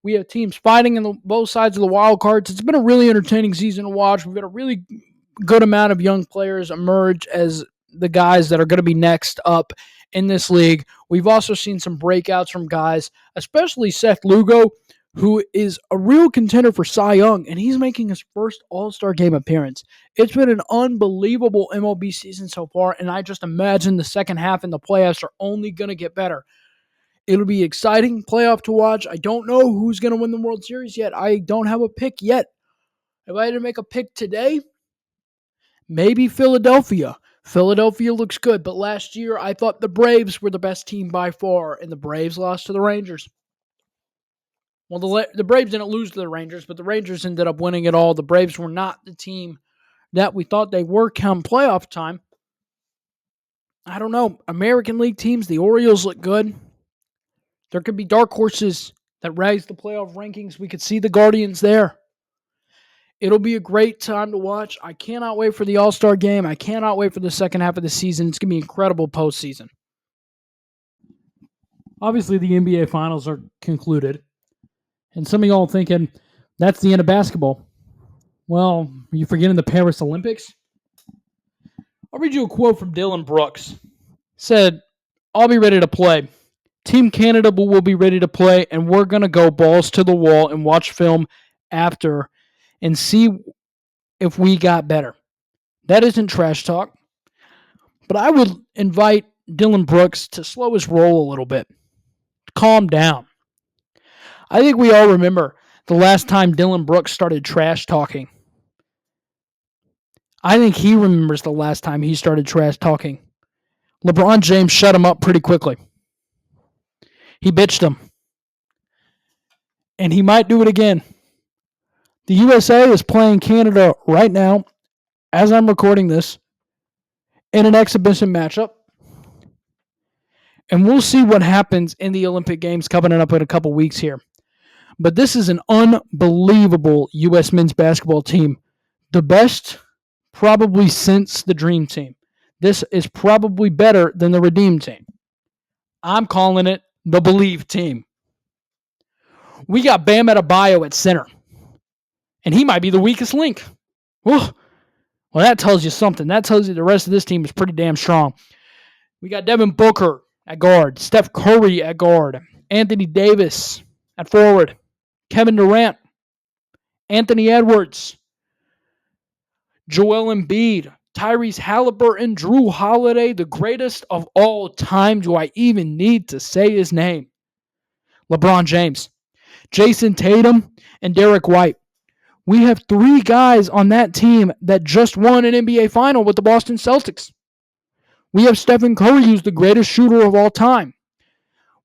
We have teams fighting in both sides of the wild cards. It's been a really entertaining season to watch. We've got a really good amount of young players emerge as the guys that are going to be next up in this league. We've also seen some breakouts from guys, especially Seth Lugo, who is a real contender for Cy Young, and he's making his first All-Star Game appearance. It's been an unbelievable MLB season so far, and I just imagine the second half and the playoffs are only going to get better. It'll be exciting playoff to watch. I don't know who's going to win the World Series yet. I don't have a pick yet. If I had to make a pick today, maybe Philadelphia. Philadelphia looks good, but last year I thought the Braves were the best team by far, and the Braves lost to the Rangers. Well, the Braves didn't lose to the Rangers, but the Rangers ended up winning it all. The Braves were not the team that we thought they were come playoff time. I don't know. American League teams, the Orioles look good. There could be dark horses that rise the playoff rankings. We could see the Guardians there. It'll be a great time to watch. I cannot wait for the All-Star game. I cannot wait for the second half of the season. It's going to be incredible postseason. Obviously, the NBA Finals are concluded. And some of y'all thinking, that's the end of basketball. Well, are you forgetting the Paris Olympics? I'll read you a quote from Dylan Brooks. He said, I'll be ready to play. Team Canada will be ready to play, and we're going to go balls to the wall and watch film after and see if we got better. That isn't trash talk. But I would invite Dylan Brooks to slow his roll a little bit. Calm down. I think we all remember the last time Dylan Brooks started trash talking. I think he remembers the last time he started trash talking. LeBron James shut him up pretty quickly. He bitched him. And he might do it again. The USA is playing Canada right now, as I'm recording this, in an exhibition matchup. And we'll see what happens in the Olympic Games coming up in a couple weeks here. But this is an unbelievable U.S. men's basketball team. The best probably since the Dream Team. This is probably better than the Redeem Team. I'm calling it the Believe Team. We got Bam Adebayo at center. And he might be the weakest link. Well, that tells you something. That tells you the rest of this team is pretty damn strong. We got Devin Booker at guard. Steph Curry at guard. Anthony Davis at forward. Kevin Durant. Anthony Edwards. Joel Embiid. Tyrese Halliburton. Drew Holiday. The greatest of all time. Do I even need to say his name? LeBron James. Jason Tatum and Derek White. We have three guys on that team that just won an NBA final with the Boston Celtics. We have Stephen Curry, who's the greatest shooter of all time.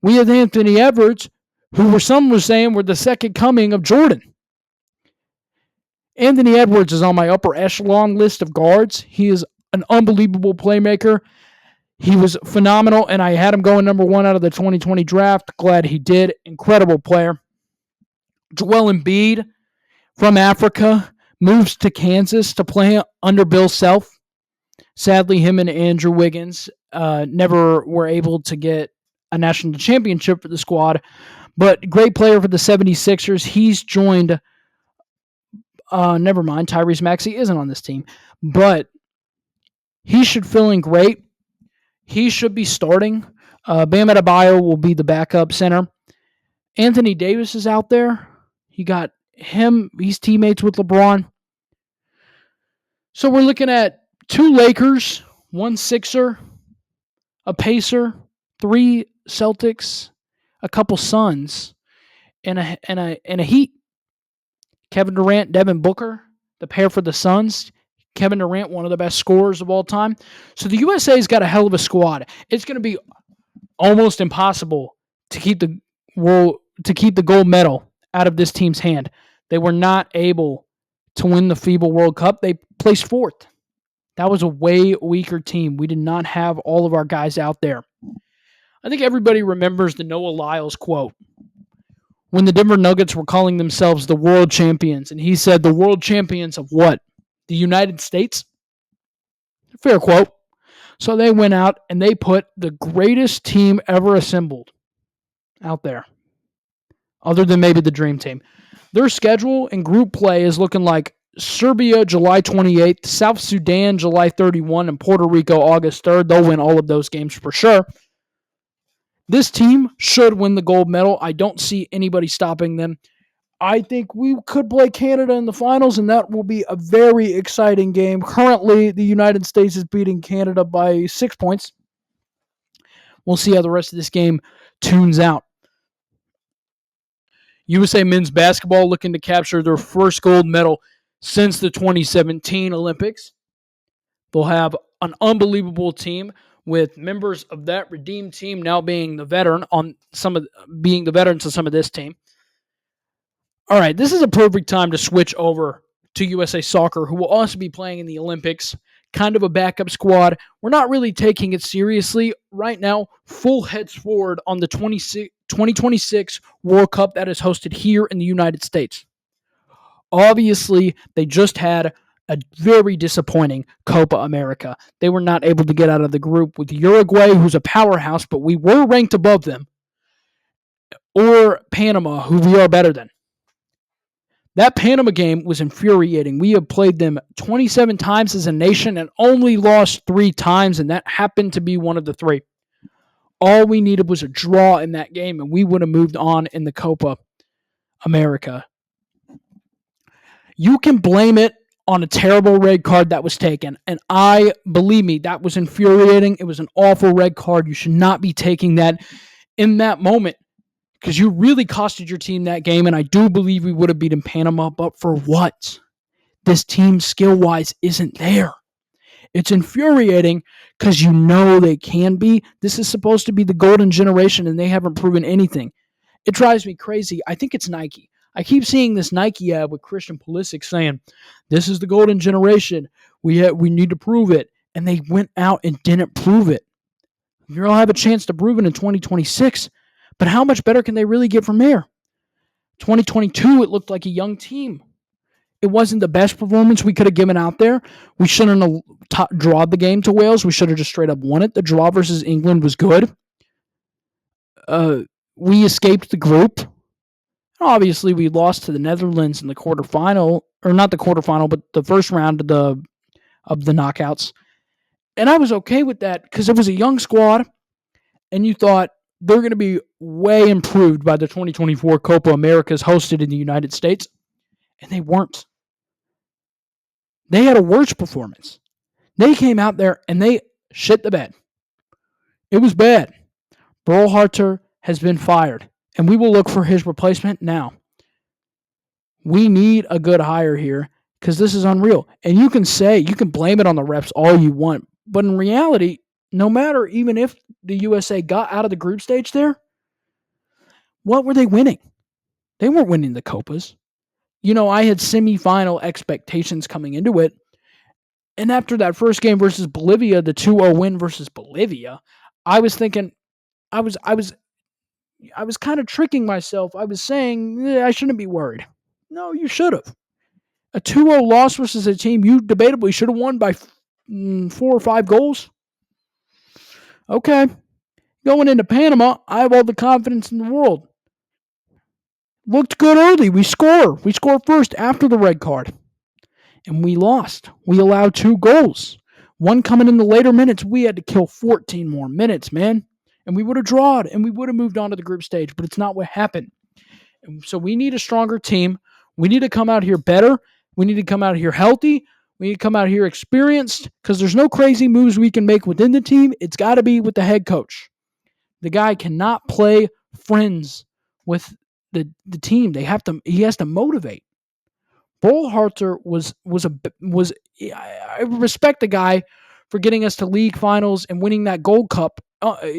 We have Anthony Edwards, who some were saying were the second coming of Jordan. Anthony Edwards is on my upper echelon list of guards. He is an unbelievable playmaker. He was phenomenal, and I had him going number one out of the 2020 draft. Glad he did. Incredible player. Joel Embiid from Africa moves to Kansas to play under Bill Self. Sadly, him and Andrew Wiggins never were able to get a national championship for the squad, but great player for the 76ers. He's joined, never mind, Tyrese Maxey isn't on this team, but he should fill in great. He should be starting. Bam Adebayo will be the backup center. Anthony Davis is out there. He got him. He's teammates with LeBron. So we're looking at 2 Lakers, 1 Sixer, a Pacer, 3 Celtics, a couple Suns, and a Heat. Kevin Durant, Devin Booker, the pair for the Suns. Kevin Durant, one of the best scorers of all time. So the USA's got a hell of a squad. It's going to be almost impossible to keep the gold medal out of this team's hand. They were not able to win the FIBA World Cup. They placed 4th. That was a way weaker team. We did not have all of our guys out there. I think everybody remembers the Noah Lyles quote when the Denver Nuggets were calling themselves the world champions. And he said, the world champions of what? The United States? Fair quote. So they went out and they put the greatest team ever assembled out there, other than maybe the Dream Team. Their schedule and group play is looking like Serbia, July 28th, South Sudan, July 31, and Puerto Rico, August 3rd. They'll win all of those games for sure. This team should win the gold medal. I don't see anybody stopping them. I think we could play Canada in the finals, and that will be a very exciting game. Currently, the United States is beating Canada by 6 points. We'll see how the rest of this game tunes out. USA men's basketball looking to capture their first gold medal since the 2017 Olympics. They'll have an unbelievable team with members of that redeemed team now being the veterans on some of this team. All right, this is a perfect time to switch over to USA Soccer, who will also be playing in the Olympics. Kind of a backup squad. We're not really taking it seriously right now. Full heads forward on the 2026 World Cup that is hosted here in the United States. Obviously, they just had a very disappointing Copa America. They were not able to get out of the group with Uruguay, who's a powerhouse, but we were ranked above them, or Panama, who we are better than. That Panama game was infuriating. We have played them 27 times as a nation and only lost 3 times, and that happened to be one of the 3. All we needed was a draw in that game, and we would have moved on in the Copa America. You can blame it on a terrible red card that was taken, and believe me, that was infuriating. It was an awful red card. You should not be taking that in that moment, because you really costed your team that game, and I do believe we would have beaten Panama, but for what? This team skill-wise isn't there. It's infuriating because you know they can be. This is supposed to be the golden generation, and they haven't proven anything. It drives me crazy. I think it's Nike. I keep seeing this Nike ad with Christian Pulisic saying, this is the golden generation. We need to prove it. And they went out and didn't prove it. You'll have a chance to prove it in 2026. But how much better can they really get from there? 2022, it looked like a young team. It wasn't the best performance we could have given out there. We shouldn't have drawed the game to Wales. We should have just straight up won it. The draw versus England was good. We escaped the group. Obviously, we lost to the Netherlands in the quarterfinal, or not the quarterfinal, but the first round of the knockouts. And I was okay with that because it was a young squad, and you thought they're going to be way improved by the 2024 Copa Americas hosted in the United States, and they weren't. They had a worse performance. They came out there and they shit the bed. It was bad. Berhalter has been fired, and we will look for his replacement now. We need a good hire here because this is unreal. And you can blame it on the refs all you want, but in reality, no matter even if the USA got out of the group stage there, what were they winning? They weren't winning the Copas. I had semifinal expectations coming into it. And after that first game versus Bolivia, the 2-0 win versus Bolivia, I was thinking, I was kind of tricking myself. I was saying, I shouldn't be worried. No, you should have. A 2-0 loss versus a team you debatably should have won by 4 or 5 goals. Okay. Going into Panama, I have all the confidence in the world. Looked good early. We score first after the red card. And we lost. We allowed 2 goals. One coming in the later minutes. We had to kill 14 more minutes, man. And we would have drawn, and we would have moved on to the group stage, but it's not what happened. And so we need a stronger team. We need to come out here better. We need to come out here healthy. We need to come out here experienced, because there's no crazy moves we can make within the team. It's got to be with the head coach. The guy cannot play friends with the team. He has to motivate. Berhalter I respect the guy for getting us to league finals and winning that Gold Cup.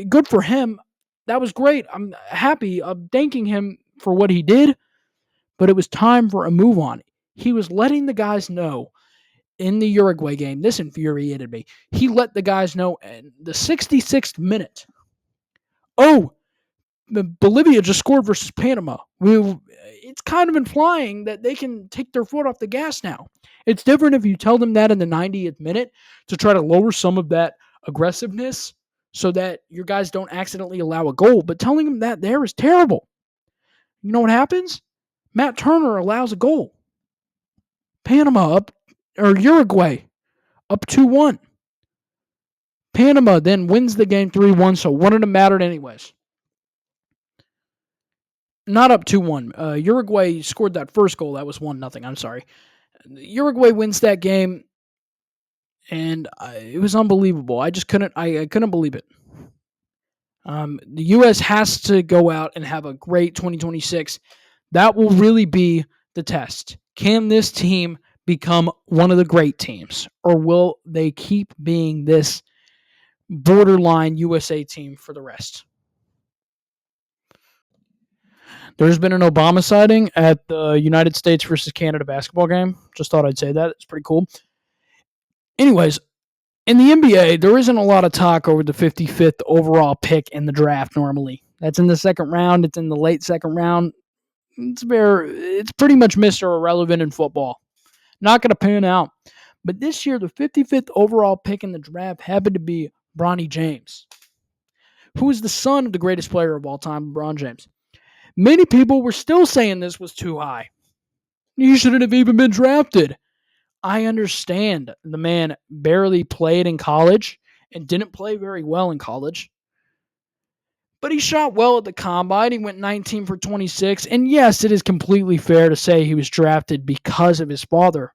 Good for him. That was great. I'm happy. I'm thanking him for what he did, but it was time for a move on. He was letting the guys know in the Uruguay game. This infuriated me. He let the guys know in the 66th minute. Bolivia just scored versus Panama. It's kind of implying that they can take their foot off the gas now. It's different if you tell them that in the 90th minute to try to lower some of that aggressiveness so that your guys don't accidentally allow a goal. But telling them that there is terrible. You know what happens? Matt Turner allows a goal. Uruguay up 2-1. Panama then wins the game 3-1, so one of them mattered anyways. Not up 2-1. Uruguay scored that first goal. That was 1-0. I'm sorry. Uruguay wins that game, and it was unbelievable. I just couldn't believe it. The U.S. has to go out and have a great 2026. That will really be the test. Can this team become one of the great teams? Or will they keep being this borderline USA team for the rest? There's been an Obama sighting at the United States versus Canada basketball game. Just thought I'd say that. It's pretty cool. Anyways, in the NBA, there isn't a lot of talk over the 55th overall pick in the draft normally. That's in the second round. It's in the late second round. It's pretty much Mr. Irrelevant in football. Not going to pan out. But this year, the 55th overall pick in the draft happened to be Bronny James, who is the son of the greatest player of all time, LeBron James. Many people were still saying this was too high. He shouldn't have even been drafted. I understand the man barely played in college and didn't play very well in college. But he shot well at the combine. He went 19 for 26. And yes, it is completely fair to say he was drafted because of his father.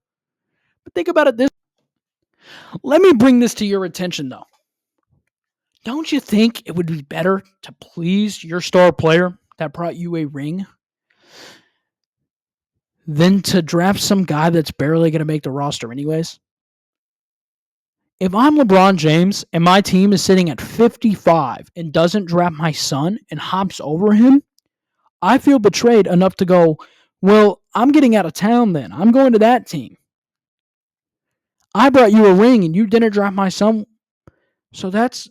But think about it this way. Let me bring this to your attention, though. Don't you think it would be better to please your star player that brought you a ring than to draft some guy that's barely going to make the roster anyways? If I'm LeBron James and my team is sitting at 55 and doesn't draft my son and hops over him, I feel betrayed enough to go, well, I'm getting out of town then. I'm going to that team. I brought you a ring and you didn't draft my son. So that's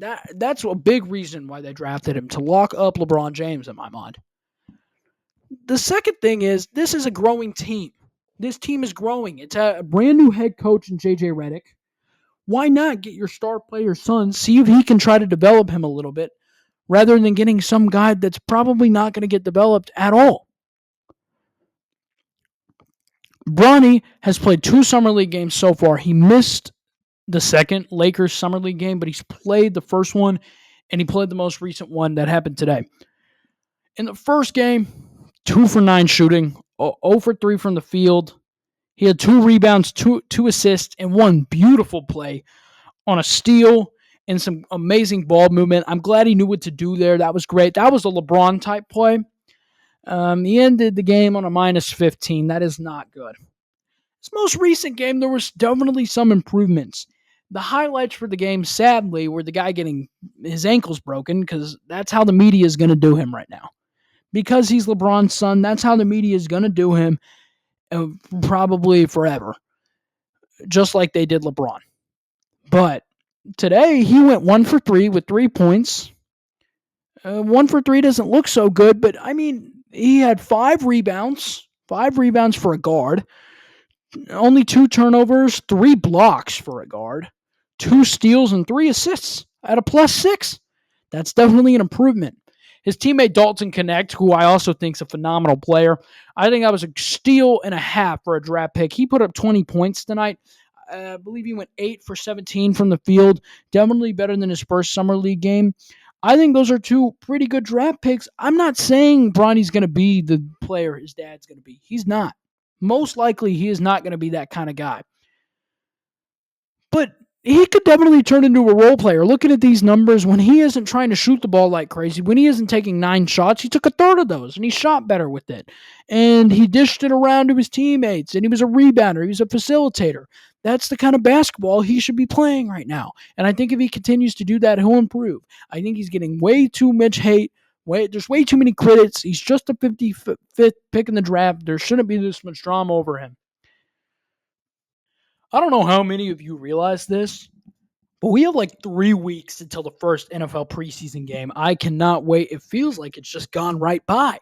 a big reason why they drafted him, to lock up LeBron James in my mind. The second thing is, this is a growing team. This team is growing. It's a brand new head coach in JJ Redick. Why not get your star player's son, see if he can try to develop him a little bit, rather than getting some guy that's probably not going to get developed at all? Bronny has played 2 Summer League games so far. He missed the second Lakers Summer League game, but he's played the first one, and he played the most recent one that happened today. In the first game, 2 for 9 shooting, 0 for 3 from the field. He had 2 rebounds, 2 assists, and 1 beautiful play on a steal and some amazing ball movement. I'm glad he knew what to do there. That was great. That was a LeBron-type play. He ended the game on a minus 15. That is not good. This most recent game, there was definitely some improvements. The highlights for the game, sadly, were the guy getting his ankles broken, because that's how the media is going to do him right now. Because he's LeBron's son, that's how the media is going to do him probably forever, just like they did LeBron. But today, he went 1 for 3 with 3 points. 1 for 3 doesn't look so good, but I mean, he had 5 rebounds for a guard, only 2 turnovers, 3 blocks for a guard, 2 steals, and 3 assists at a +6. That's definitely an improvement. His teammate Dalton Knecht, who I also think is a phenomenal player, I think that was a steal and a half for a draft pick. He put up 20 points tonight. I believe he went 8 for 17 from the field. Definitely better than his first Summer League game. I think those are 2 pretty good draft picks. I'm not saying Bronny's going to be the player his dad's going to be. He's not. Most likely, he is not going to be that kind of guy. But he could definitely turn into a role player. Looking at these numbers, when he isn't trying to shoot the ball like crazy, when he isn't taking 9 shots, he took a third of those, and he shot better with it. And he dished it around to his teammates, and he was a rebounder. He was a facilitator. That's the kind of basketball he should be playing right now. And I think if he continues to do that, he'll improve. I think he's getting way too much hate. There's way too many critics. He's just a 55th pick in the draft. There shouldn't be this much drama over him. I don't know how many of you realize this, but we have like 3 weeks until the first NFL preseason game. I cannot wait. It feels like it's just gone right by.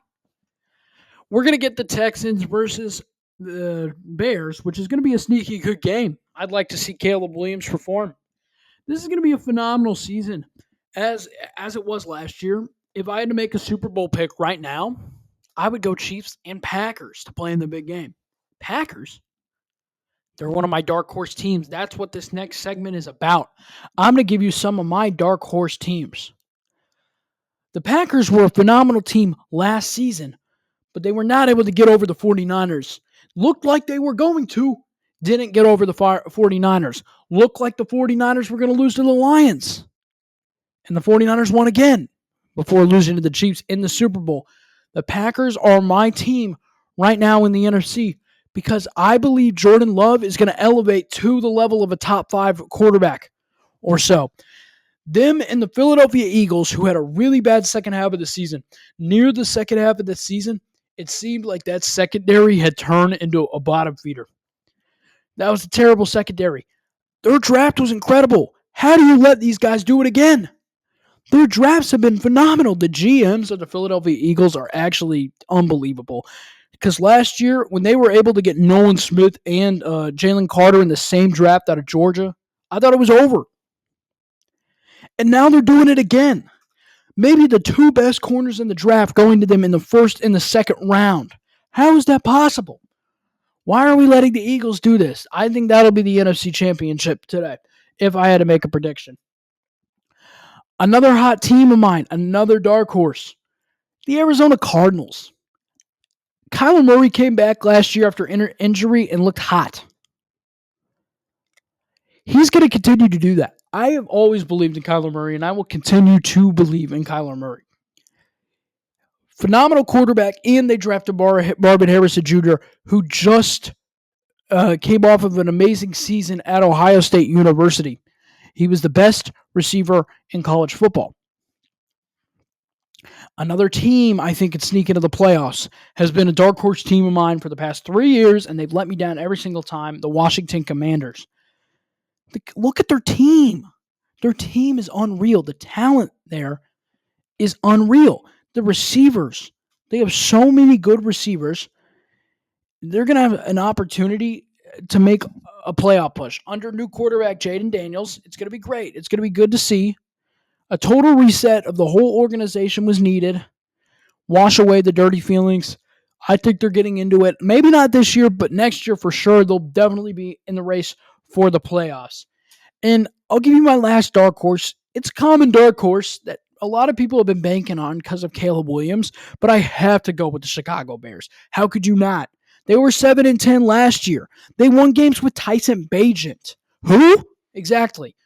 We're going to get the Texans versus the Bears, which is going to be a sneaky good game. I'd like to see Caleb Williams perform. This is going to be a phenomenal season, as it was last year. If I had to make a Super Bowl pick right now, I would go Chiefs and Packers to play in the big game. Packers? They're one of my dark horse teams. That's what this next segment is about. I'm going to give you some of my dark horse teams. The Packers were a phenomenal team last season, but they were not able to get over the 49ers. Looked like they were going to. Didn't get over the 49ers. Looked like the 49ers were going to lose to the Lions. And the 49ers won again before losing to the Chiefs in the Super Bowl. The Packers are my team right now in the NFC. because I believe Jordan Love is going to elevate to the level of a top 5 quarterback or so. Them and the Philadelphia Eagles, who had a really bad second half of the season, near the second half of the season, it seemed like that secondary had turned into a bottom feeder. That was a terrible secondary. Their draft was incredible. How do you let these guys do it again? Their drafts have been phenomenal. The GMs of the Philadelphia Eagles are actually unbelievable. Because last year, when they were able to get Nolan Smith and Jalen Carter in the same draft out of Georgia, I thought it was over. And now they're doing it again. Maybe the 2 best corners in the draft going to them in the first and the second round. How is that possible? Why are we letting the Eagles do this? I think that'll be the NFC Championship today, if I had to make a prediction. Another hot team of mine, another dark horse, the Arizona Cardinals. Kyler Murray came back last year after injury and looked hot. He's going to continue to do that. I have always believed in Kyler Murray, and I will continue to believe in Kyler Murray. Phenomenal quarterback, and they drafted Marvin Harrison Jr., who just came off of an amazing season at Ohio State University. He was the best receiver in college football. Another team I think could sneak into the playoffs has been a dark horse team of mine for the past 3 years, and they've let me down every single time, the Washington Commanders. Look at their team. Their team is unreal. The talent there is unreal. The receivers, they have so many good receivers. They're going to have an opportunity to make a playoff push. Under new quarterback Jayden Daniels, it's going to be great. It's going to be good to see. A total reset of the whole organization was needed. Wash away the dirty feelings. I think they're getting into it. Maybe not this year, but next year for sure. They'll definitely be in the race for the playoffs. And I'll give you my last dark horse. It's a common dark horse that a lot of people have been banking on because of Caleb Williams, but I have to go with the Chicago Bears. How could you not? They were 7-10 last year. They won games with Tyson Bagent. Who? Exactly.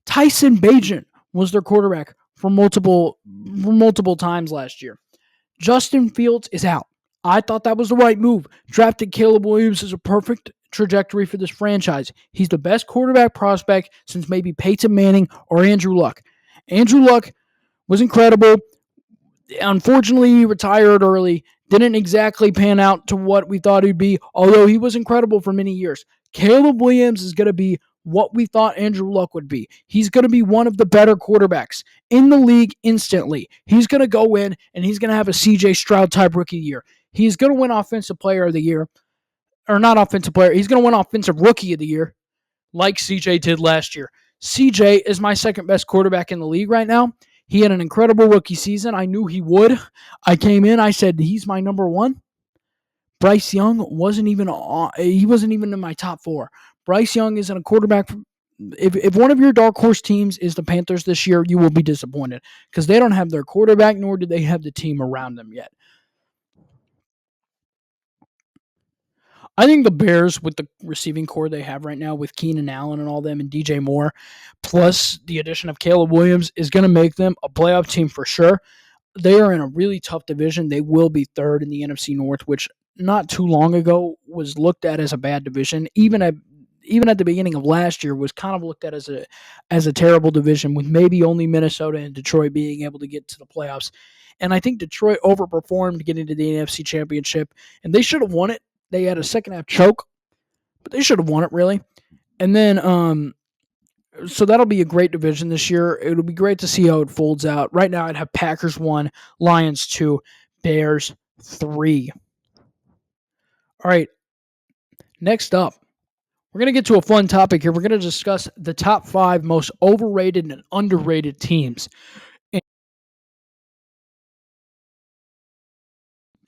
Tyson Bagent was their quarterback for multiple times last year. Justin Fields is out. I thought that was the right move. Drafting Caleb Williams is a perfect trajectory for this franchise. He's the best quarterback prospect since maybe Peyton Manning or Andrew Luck. Andrew Luck was incredible. Unfortunately, he retired early. Didn't exactly pan out to what we thought he'd be, although he was incredible for many years. Caleb Williams is going to be what we thought Andrew Luck would be. He's going to be one of the better quarterbacks in the league instantly. He's going to go in and he's going to have a C.J. Stroud type rookie year. He's going to win Offensive Player of the Year. Or not Offensive Player. He's going to win Offensive Rookie of the Year like C.J. did last year. C.J. is my second best quarterback in the league right now. He had an incredible rookie season. I knew he would. I came in. I said, he's my number one. Bryce Young wasn't even in my top 4. Bryce Young isn't a quarterback. If one of your dark horse teams is the Panthers this year, you will be disappointed because they don't have their quarterback, nor do they have the team around them yet. I think the Bears, with the receiving core they have right now with Keenan Allen and all them and DJ Moore, plus the addition of Caleb Williams, is going to make them a playoff team for sure. They are in a really tough division. They will be third in the NFC North, which not too long ago was looked at as a bad division. Even at the beginning of last year was kind of looked at as a terrible division, with maybe only Minnesota and Detroit being able to get to the playoffs. And I think Detroit overperformed getting to the NFC Championship, and they should have won it. They had a second half choke, but they should have won it really. And then, so that'll be a great division this year. It'll be great to see how it folds out. Right now, I'd have Packers 1, Lions 2, Bears 3. All right, next up, we're going to get to a fun topic here. We're going to discuss the top 5 most overrated and underrated teams.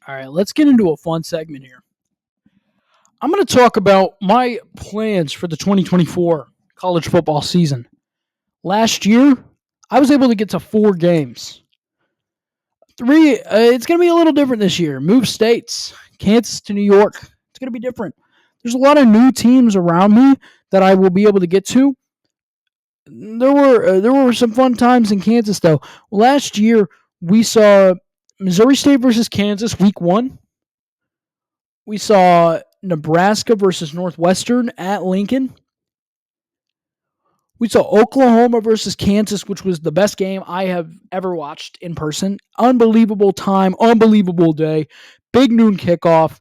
All right, let's get into a fun segment here. I'm going to talk about my plans for the 2024 college football season. Last year, I was able to get to 4 games. 3, it's going to be a little different this year. Move states, Kansas to New York. It's going to be different. There's a lot of new teams around me that I will be able to get to. There were some fun times in Kansas, though. Last year, we saw Missouri State versus Kansas week 1. We saw Nebraska versus Northwestern at Lincoln. We saw Oklahoma versus Kansas, which was the best game I have ever watched in person. Unbelievable time, unbelievable day. Big noon kickoff.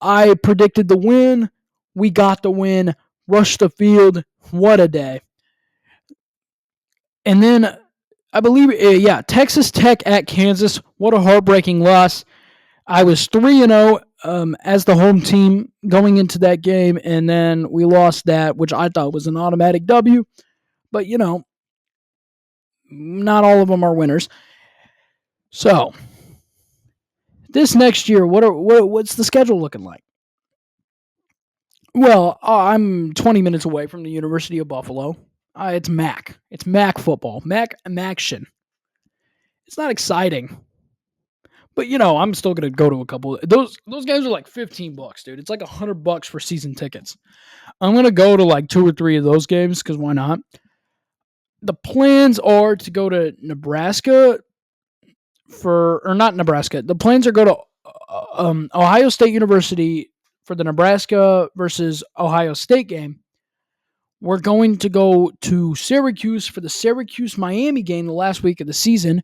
I predicted the win. We got the win. Rushed the field. What a day. And then I believe, Texas Tech at Kansas. What a heartbreaking loss. I was 3-0 as the home team going into that game, and then we lost that, which I thought was an automatic W. But, not all of them are winners. So, this next year, what's the schedule looking like? Well, I'm 20 minutes away from the University of Buffalo. It's MAC. It's MAC football. MAC action. It's not exciting. But I'm still gonna go to a couple. Those games are like $15, dude. It's like $100 for season tickets. I'm gonna go to like 2 or 3 of those games because why not? The plans are to go to Nebraska or not Nebraska. The plans are go to Ohio State University for the Nebraska versus Ohio State game. We're going to go to Syracuse for the Syracuse-Miami game the last week of the season.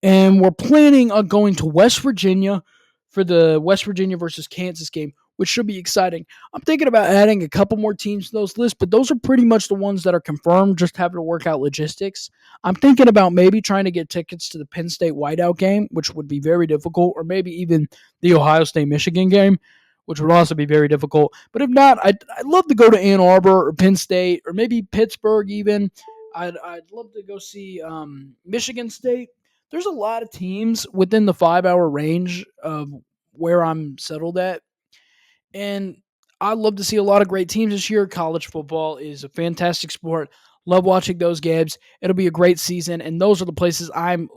And we're planning on going to West Virginia for the West Virginia versus Kansas game, which should be exciting. I'm thinking about adding a couple more teams to those lists, but those are pretty much the ones that are confirmed, just having to work out logistics. I'm thinking about maybe trying to get tickets to the Penn State Whiteout game, which would be very difficult, or maybe even the Ohio State-Michigan game, which would also be very difficult. But if not, I'd love to go to Ann Arbor or Penn State or maybe Pittsburgh even. I'd love to go see Michigan State. There's a lot of teams within the 5-hour range of where I'm settled at. And I'd love to see a lot of great teams this year. College football is a fantastic sport. Love watching those games. It'll be a great season. And those are the places I'm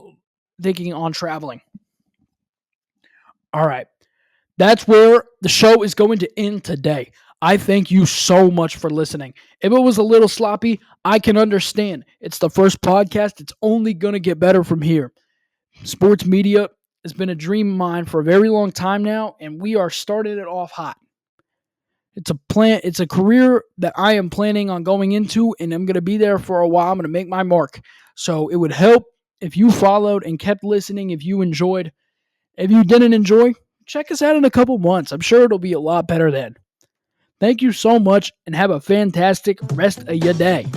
thinking on traveling. All right. That's where the show is going to end today. I thank you so much for listening. If it was a little sloppy, I can understand. It's the first podcast. It's only going to get better from here. Sports media has been a dream of mine for a very long time now, and we are starting it off hot. It's a career that I am planning on going into, and I'm going to be there for a while. I'm going to make my mark. So it would help if you followed and kept listening, if you enjoyed. If you didn't enjoy, check us out in a couple months. I'm sure it'll be a lot better then. Thank you so much, and have a fantastic rest of your day.